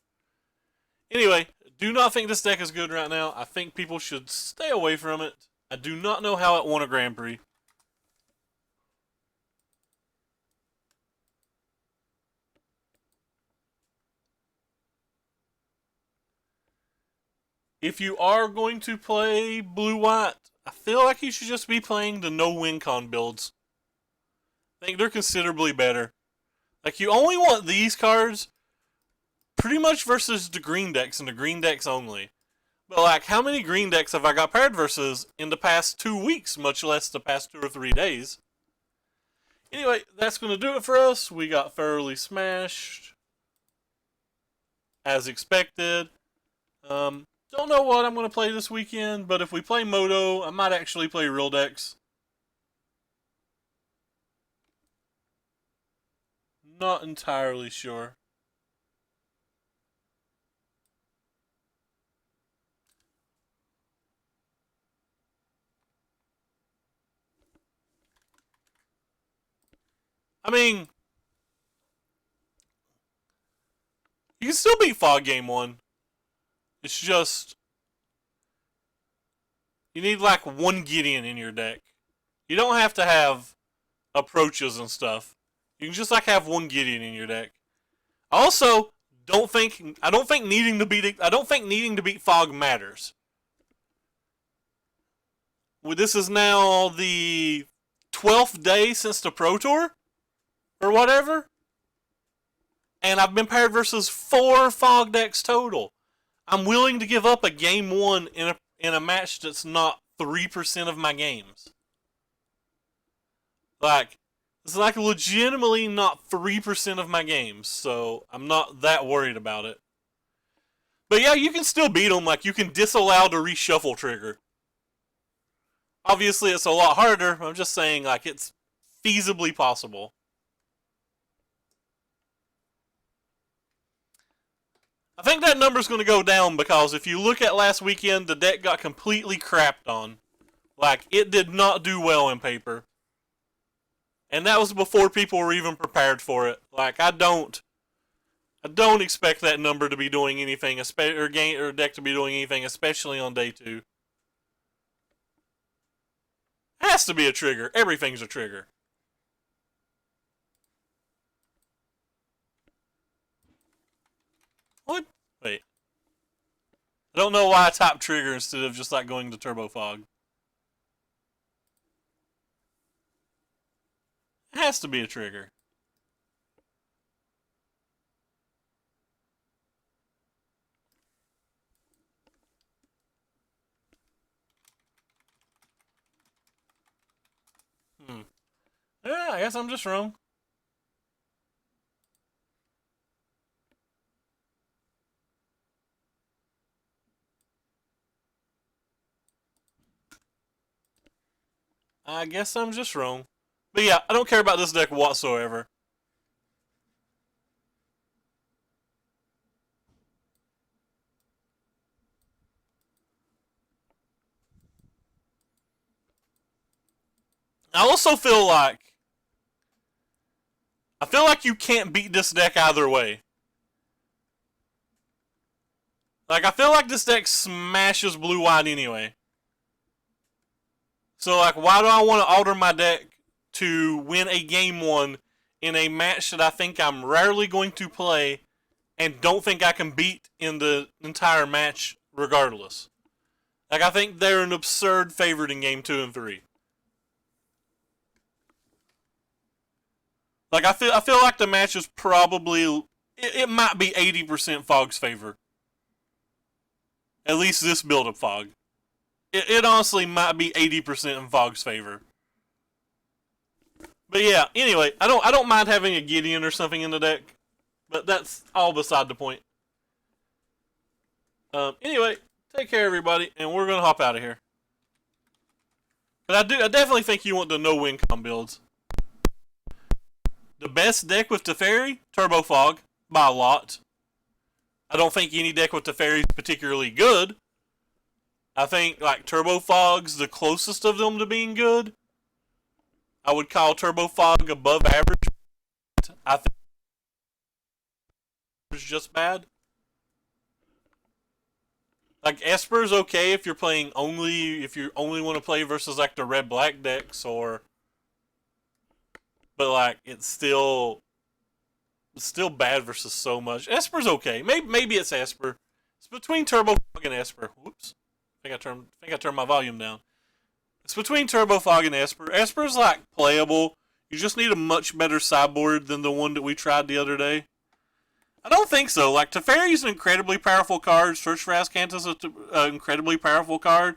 [SPEAKER 1] Anyway, do not think this deck is good right now. I think people should stay away from it. I do not know how it won a Grand Prix. If you are going to play blue-white, I feel like you should just be playing the no-win con builds. I think they're considerably better. Like, you only want these cards pretty much versus the green decks and the green decks only. But, like, how many green decks have I got paired versus in the past 2 weeks, much less the past 2 or 3 days? Anyway, that's going to do it for us. We got thoroughly smashed, as expected. Don't know what I'm going to play this weekend, but if we play Moto, I might actually play real decks. Not entirely sure. I mean, you can still beat Fog Game 1. It's just, you need like 1 Gideon in your deck. You don't have to have approaches and stuff. You can just like have 1 Gideon in your deck. Also, I don't think needing to beat Fog matters. Well, this is now the 12th day since the Pro Tour or whatever, and I've been paired versus 4 Fog decks total. I'm willing to give up a game 1 in a match that's not 3% of my games. Like, it's like legitimately not 3% of my games, so I'm not that worried about it. But yeah, you can still beat them. Like, you can disallow the reshuffle trigger. Obviously, it's a lot harder. I'm just saying, like, it's feasibly possible. I think that number's going to go down because if you look at last weekend, the deck got completely crapped on. Like, it did not do well in paper. And that was before people were even prepared for it. Like, I don't expect that number to be doing anything, or deck to be doing anything, especially on day 2. Has to be a trigger. Everything's a trigger. What? Wait. I don't know why I typed trigger instead of just like going to Turbo Fog. It has to be a trigger. Yeah, I guess I'm just wrong. I guess I'm just wrong. But yeah, I don't care about this deck whatsoever. I also feel like you can't beat this deck either way. Like, I feel like this deck smashes blue-white anyway. So, like, why do I want to alter my deck to win a game 1 in a match that I think I'm rarely going to play and don't think I can beat in the entire match regardless? Like, I think they're an absurd favorite in game 2 and 3. Like, I feel like the match is probably, it might be 80% Fog's favor. At least this build of Fog. It honestly might be 80% in Fog's favor. But yeah, anyway, I don't mind having a Gideon or something in the deck, but that's all beside the point. Anyway, take care, everybody, and we're gonna hop out of here. But I definitely think you want the no win com builds. The best deck with Teferi, Turbo Fog, by a lot. I don't think any deck with Teferi is particularly good. I think like Turbo Fog's the closest of them to being good. I would call Turbo Fog above average. I think it's just bad. Like Esper's okay if you're playing if you only want to play versus like the red black decks, but like it's still bad versus so much. Esper's okay. Maybe it's Esper. It's between Turbo Fog and Esper. Whoops. I think I turned my volume down. It's between Turbo Fog and Esper. Esper's like playable. You just need a much better sideboard than the one that we tried the other day. I don't think so. Like, Teferi's an incredibly powerful card. Search for Azcanthus is an incredibly powerful card.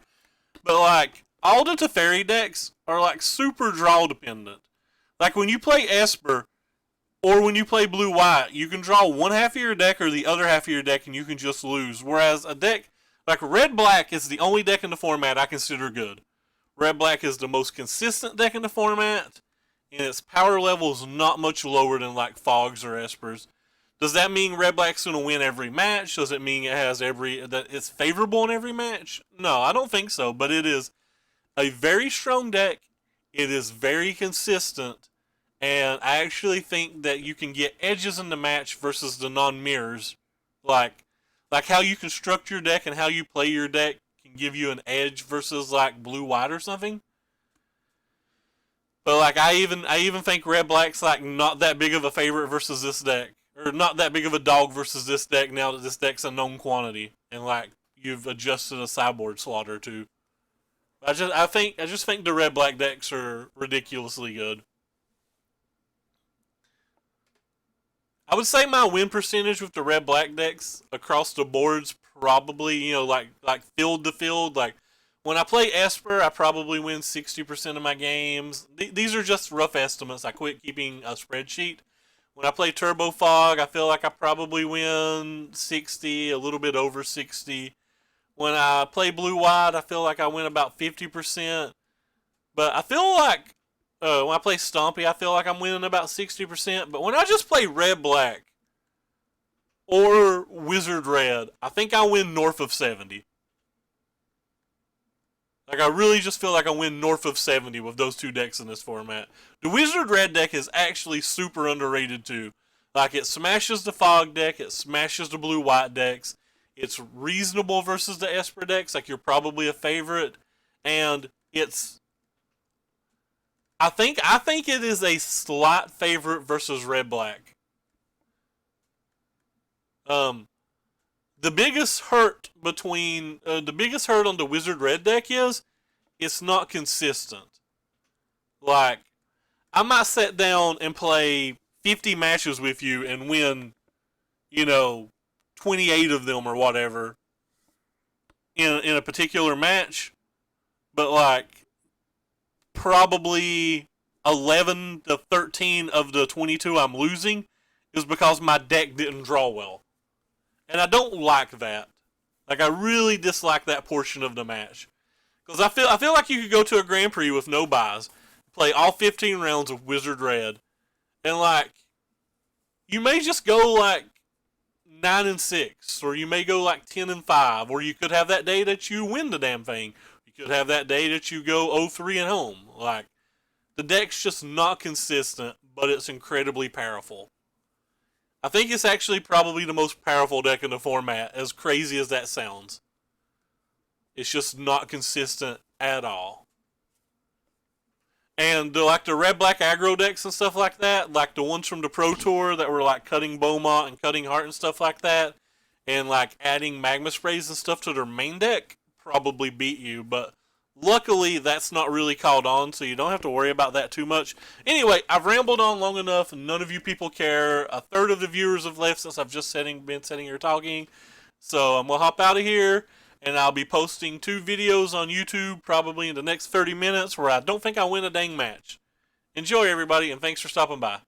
[SPEAKER 1] But, like, all the Teferi decks are, like, super draw dependent. Like, when you play Esper, or when you play Blue-White, you can draw one half of your deck or the other half of your deck and you can just lose. Whereas a deck, like Red-Black is the only deck in the format I consider good. Red-Black is the most consistent deck in the format, and its power level is not much lower than, like, Fogs or Espers. Does that mean Red Black's going to win every match? Does it mean that it's favorable in every match? No, I don't think so. But it is a very strong deck. It is very consistent, and I actually think that you can get edges in the match versus the non-mirrors. Like how you construct your deck and how you play your deck can give you an edge versus like Blue-White or something. But like I even think Red Black's like not that big of a favorite versus this deck. Or not that big of a dog versus this deck now that this deck's a known quantity. And like you've adjusted a sideboard slot or two. I just think the red black decks are ridiculously good. I would say my win percentage with the red black decks across the board's probably, like field to field. Like when I play Esper, I probably win 60% of my games. These are just rough estimates. I quit keeping a spreadsheet. When I play Turbo Fog, I feel like I probably win 60, a little bit over 60. When I play Blue-White, I feel like I win about 50%. But I feel like when I play Stompy, I feel like I'm winning about 60%. But when I just play Red-Black or Wizard-Red, I think I win north of 70. Like, I really just feel like I win north of 70 with those two decks in this format. The Wizard Red deck is actually super underrated, too. Like, it smashes the Fog deck, it smashes the Blue-White decks. It's reasonable versus the Esper decks, like, you're probably a favorite. And it's... I think it is a slight favorite versus Red-Black. The biggest hurt on the Wizard Red deck is it's not consistent. Like, I might sit down and play 50 matches with you and win, 28 of them or whatever in a particular match, but like probably 11 to 13 of the 22 I'm losing is because my deck didn't draw well. And I don't like that. Like, I really dislike that portion of the match. Because I feel like you could go to a Grand Prix with no buys, play all 15 rounds of Wizard Red, and, like, you may just go, like, 9-6, or you may go, like, 10-5, or you could have that day that you win the damn thing. You could have that day that you go 0-3 at home. Like, the deck's just not consistent, but it's incredibly powerful. I think it's actually probably the most powerful deck in the format, as crazy as that sounds. It's just not consistent at all. And the red-black aggro decks and stuff like that, like the ones from the Pro Tour that were like cutting Beaumont and cutting Heart and stuff like that, and like adding magma sprays and stuff to their main deck, probably beat you, but luckily that's not really called on, so you don't have to worry about that too much. Anyway, I've rambled on long enough, none of you people care. A third of the viewers have left since I've just been sitting here talking, so I'm going to hop out of here. and I'll be posting 2 videos on YouTube probably in the next 30 minutes where I don't think I'll win a dang match. Enjoy, everybody, and thanks for stopping by.